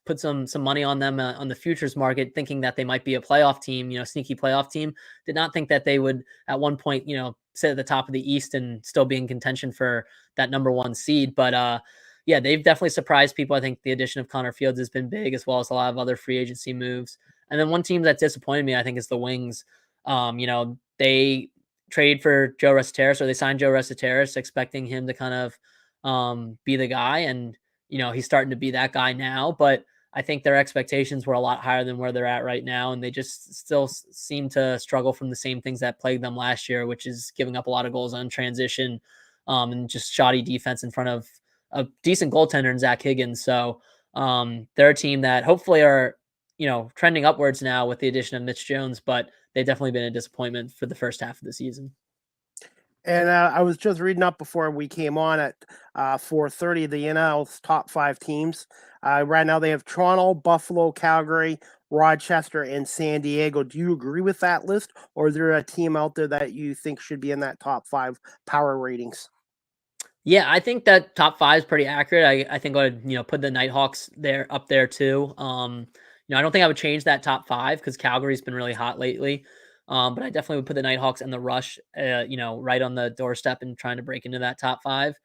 put some money on them on the futures market, thinking that they might be a playoff team, sneaky playoff team. Did not think that they would at one point, sit at the top of the East and still be in contention for that number one seed. But yeah, they've definitely surprised people. I think the addition of Connor Fields has been big, as well as a lot of other free agency moves. And then one team that disappointed me, I think, is the Wings. They trade for Joe Reseteris, or they signed Joe Reseteris, expecting him to kind of be the guy. And, he's starting to be that guy now. But I think their expectations were a lot higher than where they're at right now. And they just still seem to struggle from the same things that plagued them last year, which is giving up a lot of goals on transition and just shoddy defense in front of a decent goaltender in Zach Higgins. So they're a team that hopefully are, trending upwards now with the addition of Mitch Jones, but they've definitely been a disappointment for the first half of the season. And I was just reading up before we came on at 4:30 the NL's top 5 teams. Right now they have Toronto, Buffalo, Calgary, Rochester, and San Diego. Do you agree with that list, or is there a team out there that you think should be in that top 5 power ratings? Yeah, I think that top 5 is pretty accurate. I think I would, put the Nighthawks up there too. I don't think I would change that top 5 because Calgary's been really hot lately. But I definitely would put the Nighthawks and the Rush, right on the doorstep and trying to break into that top 5.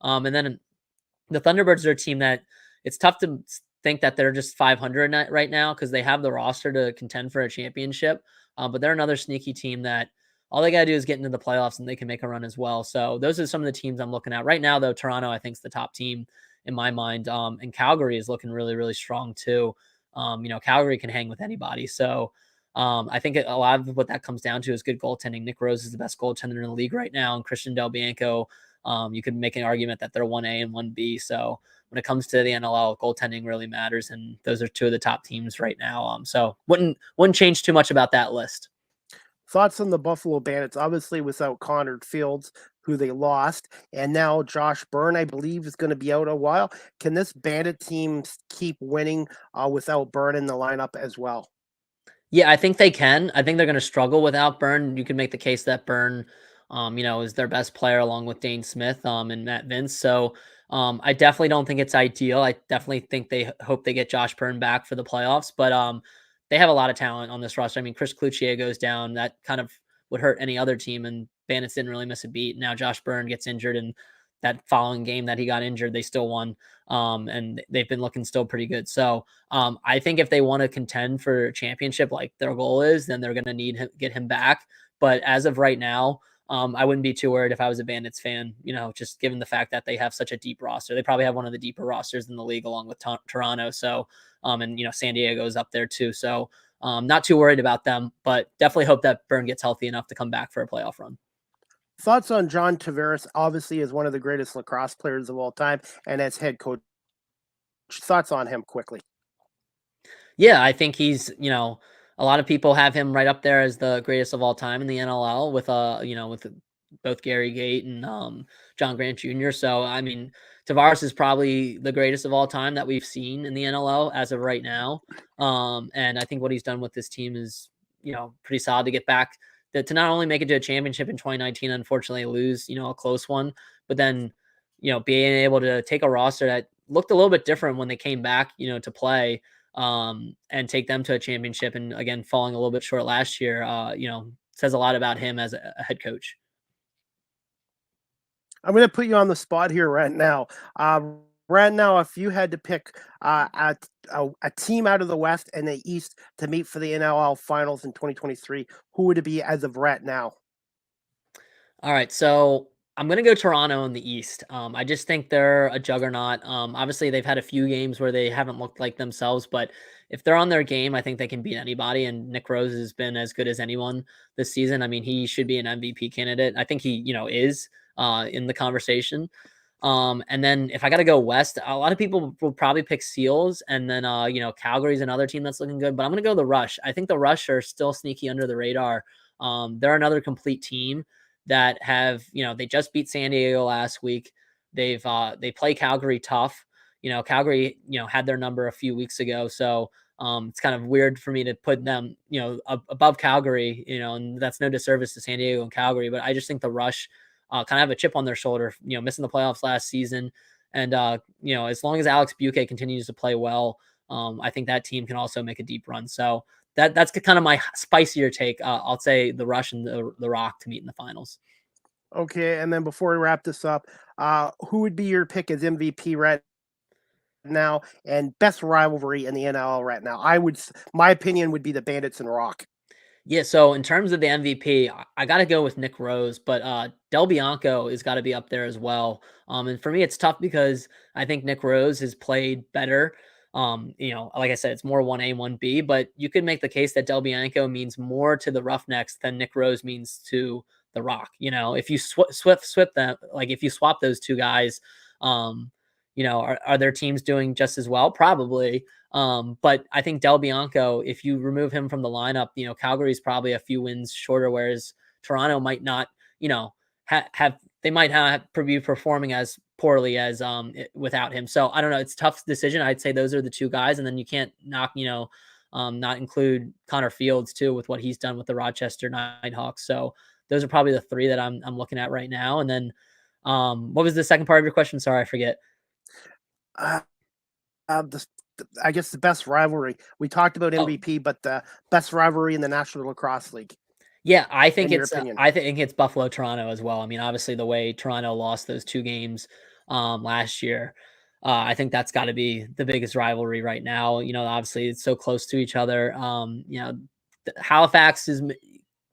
And then the Thunderbirds are a team that it's tough to think that they're just 500 right now because they have the roster to contend for a championship. But they're another sneaky team that all they got to do is get into the playoffs and they can make a run as well. So those are some of the teams I'm looking at right now, though. Toronto, I think, is the top team in my mind. And Calgary is looking really, really strong too. Calgary can hang with anybody. So I think a lot of what that comes down to is good goaltending. Nick Rose is the best goaltender in the league right now, and Christian Del Bianco. You could make an argument that they're 1A and 1B. So when it comes to the NLL, goaltending really matters, and those are two of the top teams right now. So wouldn't change too much about that list. Thoughts on the Buffalo Bandits? Obviously, without Connor Fields, who they lost, and now Josh Byrne, I believe, is going to be out a while. Can this Bandit team keep winning without Byrne in the lineup as well? Yeah, I think they can. I think they're going to struggle without Byrne. You can make the case that Byrne, is their best player along with Dane Smith and Matt Vince. So I definitely don't think it's ideal. I definitely think they hope they get Josh Byrne back for the playoffs, but they have a lot of talent on this roster. I mean, Chris Cloutier goes down. That kind of would hurt any other team, and Bandits didn't really miss a beat. Now Josh Byrne gets injured, and that following game that he got injured, they still won. And they've been looking still pretty good. So I think if they want to contend for a championship like their goal is, then they're going to need him, get him back. But as of right now, I wouldn't be too worried if I was a Bandits fan, just given the fact that they have such a deep roster. They probably have one of the deeper rosters in the league along with Toronto. So, and, San Diego is up there too. So not too worried about them, but definitely hope that Byrne gets healthy enough to come back for a playoff run. Thoughts on John Tavares? Obviously, is one of the greatest lacrosse players of all time, and as head coach, thoughts on him quickly? Yeah, I think he's, a lot of people have him right up there as the greatest of all time in the NLL with with both Gary Gait and John Grant Jr. So I mean, Tavares is probably the greatest of all time that we've seen in the NLL as of right now. And I think what he's done with this team is, pretty solid to get back to not only make it to a championship in 2019, unfortunately lose, a close one, but then, being able to take a roster that looked a little bit different when they came back, to play and take them to a championship. And again, falling a little bit short last year, says a lot about him as a head coach. I'm going to put you on the spot here right now. Right now, if you had to pick a team out of the West and the East to meet for the NLL Finals in 2023, who would it be as of right now? All right, so I'm going to go Toronto in the East. I just think they're a juggernaut. Obviously, they've had a few games where they haven't looked like themselves, but if they're on their game, I think they can beat anybody. And Nick Rose has been as good as anyone this season. I mean, he should be an MVP candidate. I think he, is in the conversation. And then if I got to go West, a lot of people will probably pick Seals, and then Calgary's another team that's looking good. But I'm going to go the Rush. I think the Rush are still sneaky under the radar. They're another complete team that have, they just beat San Diego last week. They play Calgary tough. Calgary, had their number a few weeks ago. So it's kind of weird for me to put them, above Calgary, and that's no disservice to San Diego and Calgary, but I just think the Rush kind of have a chip on their shoulder, missing the playoffs last season. And, as long as Alex Buque continues to play well, I think that team can also make a deep run. So that's kind of my spicier take. I'll say the Rush and the Rock to meet in the finals. Okay, and then before we wrap this up, who would be your pick as MVP right now and best rivalry in the NLL right now? My opinion would be the Bandits and Rock. Yeah, so in terms of the MVP, I got to go with Nick Rose, but Del Bianco has got to be up there as well. And for me, it's tough because I think Nick Rose has played better. Like I said, it's more 1A, 1B, but you could make the case that Del Bianco means more to the Roughnecks than Nick Rose means to the Rock. If you swap them, like if you swap those two guys, are their teams doing just as well? Probably. But I think Del Bianco, if you remove him from the lineup, Calgary's probably a few wins shorter, whereas Toronto might not, they might be performing as poorly as without him. So I don't know. It's a tough decision. I'd say those are the two guys, and then you can't not include Connor Fields too with what he's done with the Rochester Nighthawks. So those are probably the three that I'm looking at right now. And then what was the second part of your question? Sorry, I forget. I guess the best rivalry. We talked about MVP, but the best rivalry in the National Lacrosse League. Yeah, I think it's Buffalo Toronto as well. I mean, obviously the way Toronto lost those two games last year, I think that's got to be the biggest rivalry right now. Obviously it's so close to each other. Halifax is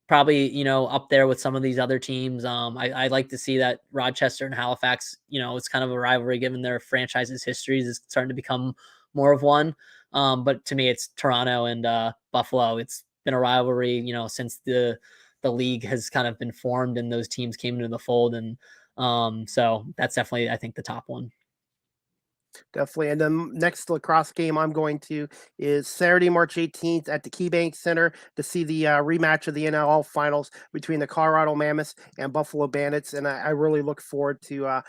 probably, up there with some of these other teams. I like to see that Rochester and Halifax, it's kind of a rivalry given their franchise's histories is starting to become more of one. But to me, it's Toronto and Buffalo. It's been a rivalry, since the league has kind of been formed and those teams came into the fold. And so that's definitely, I think, the top one. Definitely. And the next lacrosse game I'm going to is Saturday, March 18th at the KeyBank Center to see the rematch of the NLL finals between the Colorado Mammoths and Buffalo Bandits. And I really look forward to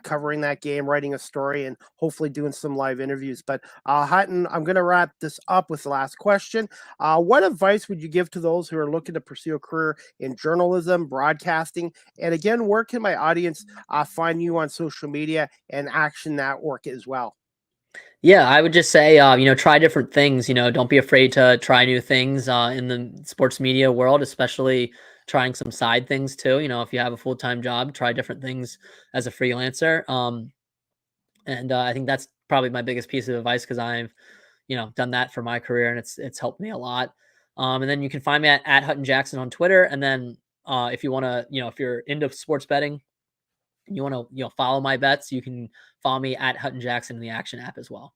covering that game, writing a story, and hopefully doing some live interviews. But Hutton, I'm going to wrap this up with the last question. What advice would you give to those who are looking to pursue a career in journalism, broadcasting? And again, where can my audience find you on social media and Action Network as well? Yeah, I would just say, try different things. Don't be afraid to try new things in the sports media world, especially trying some side things too. If you have a full-time job, try different things as a freelancer. And I think that's probably my biggest piece of advice because I've, done that for my career and it's helped me a lot. And then you can find me at Hutton Jackson on Twitter. And then if you want to, if you're into sports betting, you want to follow my bets, you can follow me at Hutton Jackson in the Action app as well.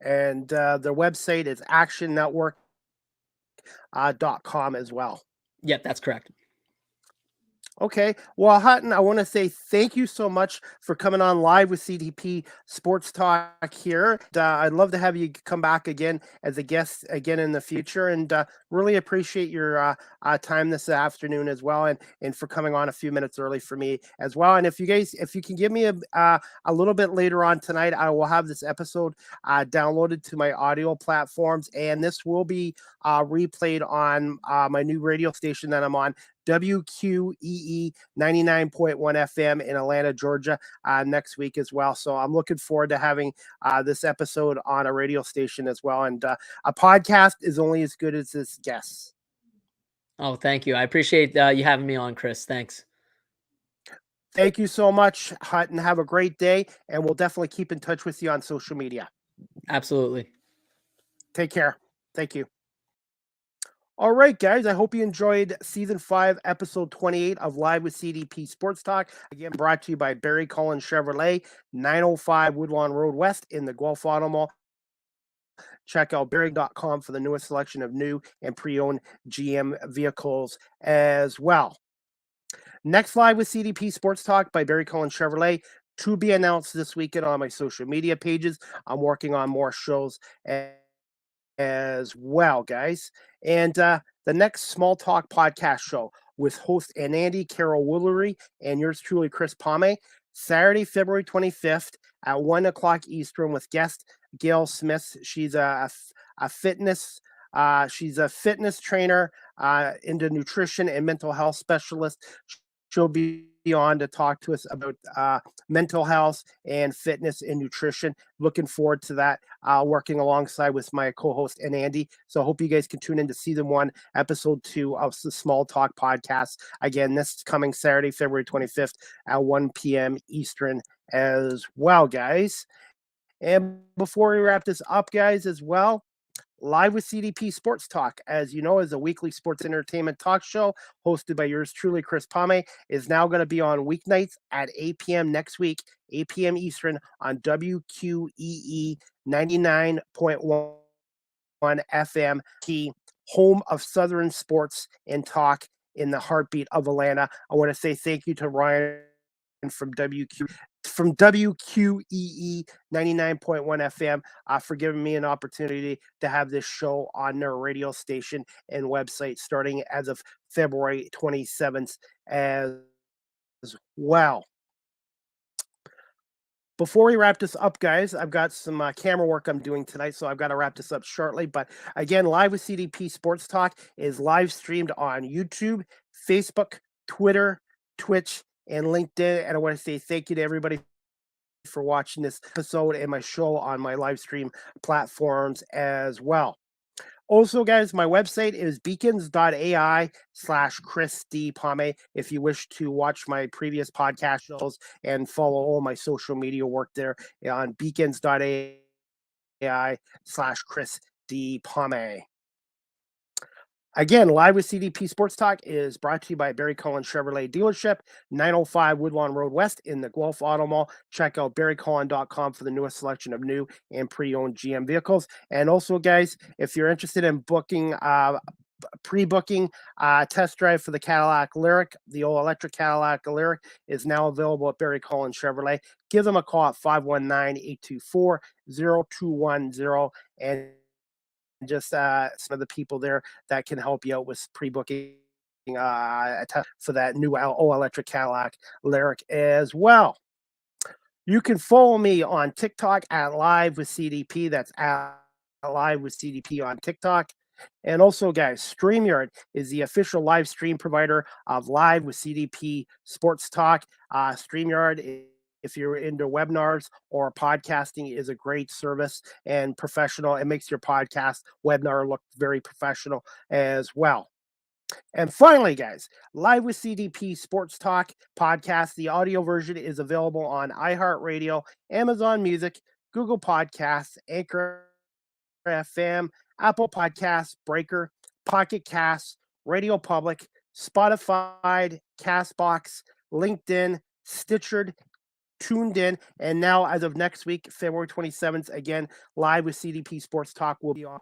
And their website is actionnetwork.com as well. Yep, that's correct. Okay. Well, Hutton, I want to say thank you so much for coming on live with CDP Sports Talk here. I'd love to have you come back again as a guest again in the future, and really appreciate your time this afternoon as well, and for coming on a few minutes early for me as well. And if you can give me a little bit later on tonight, I will have this episode downloaded to my audio platforms, and this will be replayed on my new radio station that I'm on, WQEE 99.1 FM in Atlanta, Georgia, next week as well. So I'm looking forward to having this episode on a radio station as well. And a podcast is only as good as its guests. Oh, thank you. I appreciate you having me on, Chris. Thanks. Thank you so much, Hutton. Have a great day, and we'll definitely keep in touch with you on social media. Absolutely. Take care. Thank you. All right, guys, I hope you enjoyed Season 5, Episode 28 of Live with CDP Sports Talk. Again, brought to you by Barry Cullen Chevrolet, 905 Woodlawn Road West in the Guelph Auto Mall. Check out Barry.com for the newest selection of new and pre-owned GM vehicles as well. Next Live with CDP Sports Talk by Barry Cullen Chevrolet, to be announced this weekend on my social media pages. I'm working on more shows as well, guys. And the next Small Talk podcast show with host Andy, Carol Woolery, and yours truly, Chris Palme. Saturday, February 25th at 1 o'clock Eastern with guest Gail Smith. She's a fitness she's a fitness trainer into nutrition and mental health specialist. She'll be on to talk to us about mental health and fitness and nutrition. Looking forward to that, working alongside with my co-host and Andy. So I hope you guys can tune in to season 1, episode 2 of the Small Talk podcast. Again, this coming Saturday, February 25th at 1 p.m. Eastern as well, guys. And before we wrap this up, guys, as well, Live with CDP Sports Talk, as you know, is a weekly sports entertainment talk show hosted by yours truly, Chris Palme, is now going to be on weeknights at 8 p.m. next week, 8 p.m. Eastern on WQEE 99.1 FM, key home of Southern sports and talk in the heartbeat of Atlanta. I want to say thank you to Ryan from WQEE 99.1 FM for giving me an opportunity to have this show on their radio station and website starting as of February 27th as well. Before we wrap this up, guys, I've got some camera work I'm doing tonight, so I've got to wrap this up shortly. But again, Live with CDP Sports Talk is live streamed on YouTube, Facebook, Twitter, Twitch, and LinkedIn. And I want to say thank you to everybody for watching this episode and my show on my live stream platforms as well. Also, guys, my website is beacons.ai/Chris D. Palme if you wish to watch my previous podcast shows and follow all my social media work there on beacons.ai/Chris D. Palme. Again, Live with CDP Sports Talk is brought to you by Barry Cullen Chevrolet Dealership, 905 Woodlawn Road West in the Guelph Auto Mall. Check out barrycullen.com for the newest selection of new and pre-owned GM vehicles. And also, guys, if you're interested in booking, pre-booking test drive for the Cadillac Lyriq, the all-electric Cadillac Lyriq is now available at Barry Cullen Chevrolet. Give them a call at 519-824-0210 and just some of the people there that can help you out with pre-booking for that new all-electric Cadillac Lyriq as well. You can follow me on TikTok at Live with CDP. That's at Live with CDP on TikTok. And also, guys, StreamYard is the official live stream provider of Live with CDP Sports Talk. StreamYard, if you're into webinars or podcasting, is a great service and professional. It makes your podcast webinar look very professional as well. And finally, guys, Live with CDP Sports Talk podcast. The audio version is available on iHeartRadio, Amazon Music, Google Podcasts, Anchor FM, Apple Podcasts, Breaker, Pocket Casts, Radio Public, Spotify, Castbox, LinkedIn, Stitcher, Tuned In, and now as of next week, February 27th, again, Live with CDP Sports Talk will be on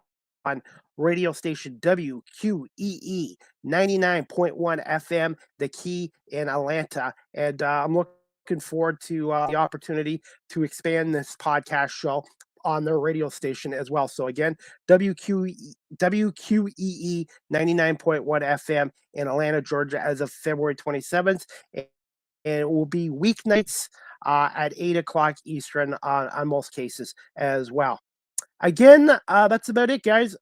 radio station WQEE 99.1 FM, the key in Atlanta. And I'm looking forward to the opportunity to expand this podcast show on their radio station as well. So again, WQEE 99.1 FM in Atlanta, Georgia, as of February 27th. And it will be weeknights at 8 o'clock Eastern on most cases as well. Again, that's about it, guys.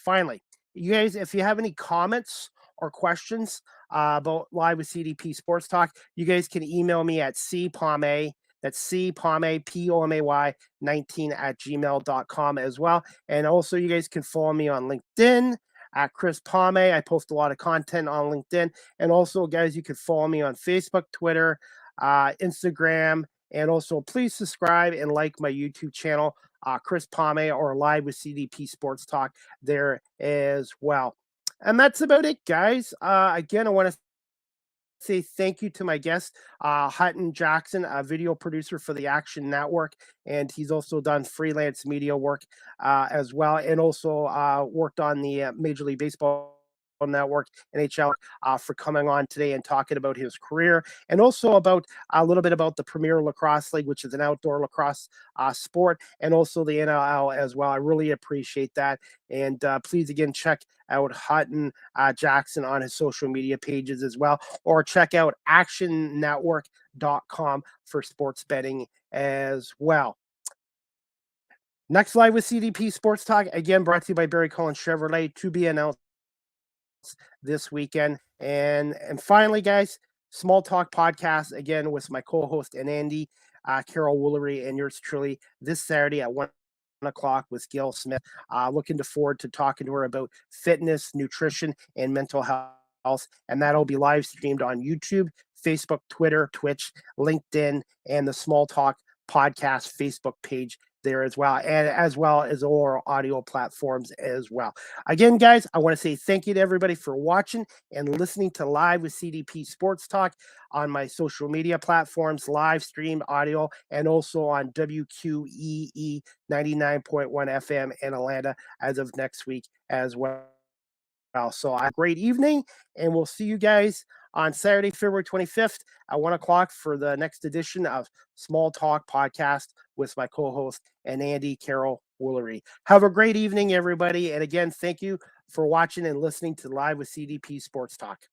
Finally, you guys, if you have any comments or questions about Live with CDP Sports Talk, you guys can email me at cpalme, that's cpalme, POMAY 19@gmail.com as well. And also, you guys can follow me on LinkedIn at Chris Palme. I post a lot of content on LinkedIn. And also, guys, you can follow me on Facebook, Twitter, Instagram, and also please subscribe and like my YouTube channel, Chris Palme, or Live with CDP Sports Talk there as well. And that's about it, guys. Again, I want to say thank you to my guest, Hutton Jackson, a video producer for the Action Network, and he's also done freelance media work as well, and also worked on the Major League Baseball Network, NHL, for coming on today and talking about his career and also about a little bit about the Premier Lacrosse League, which is an outdoor lacrosse sport, and also the NLL as well. I really appreciate that. And please, again, check out Hutton Jackson on his social media pages as well, or check out actionnetwork.com for sports betting as well. Next Live with CDP Sports Talk, again, brought to you by Barry Collins Chevrolet, to be announced this weekend. And finally, guys, Small Talk Podcast, again, with my co-host and Andy, Carol Woolery, and yours truly, this Saturday at 1 o'clock with Gail Smith. Looking forward to talking to her about fitness, nutrition, and mental health. And that'll be live streamed on YouTube, Facebook, Twitter, Twitch, LinkedIn, and the Small Talk Podcast Facebook page there as well, and as well as all audio platforms as well. Again, guys, I want to say thank you to everybody for watching and listening to Live with CDP Sports Talk on my social media platforms, live stream audio, and also on WQEE 99.1 FM in Atlanta as of next week as well. So a great evening, and we'll see you guys on Saturday, February 25th at 1 o'clock for the next edition of Small Talk Podcast with my co-host and Andy, Carol Woolery. Have a great evening, everybody. And again, thank you for watching and listening to Live with CDP Sports Talk.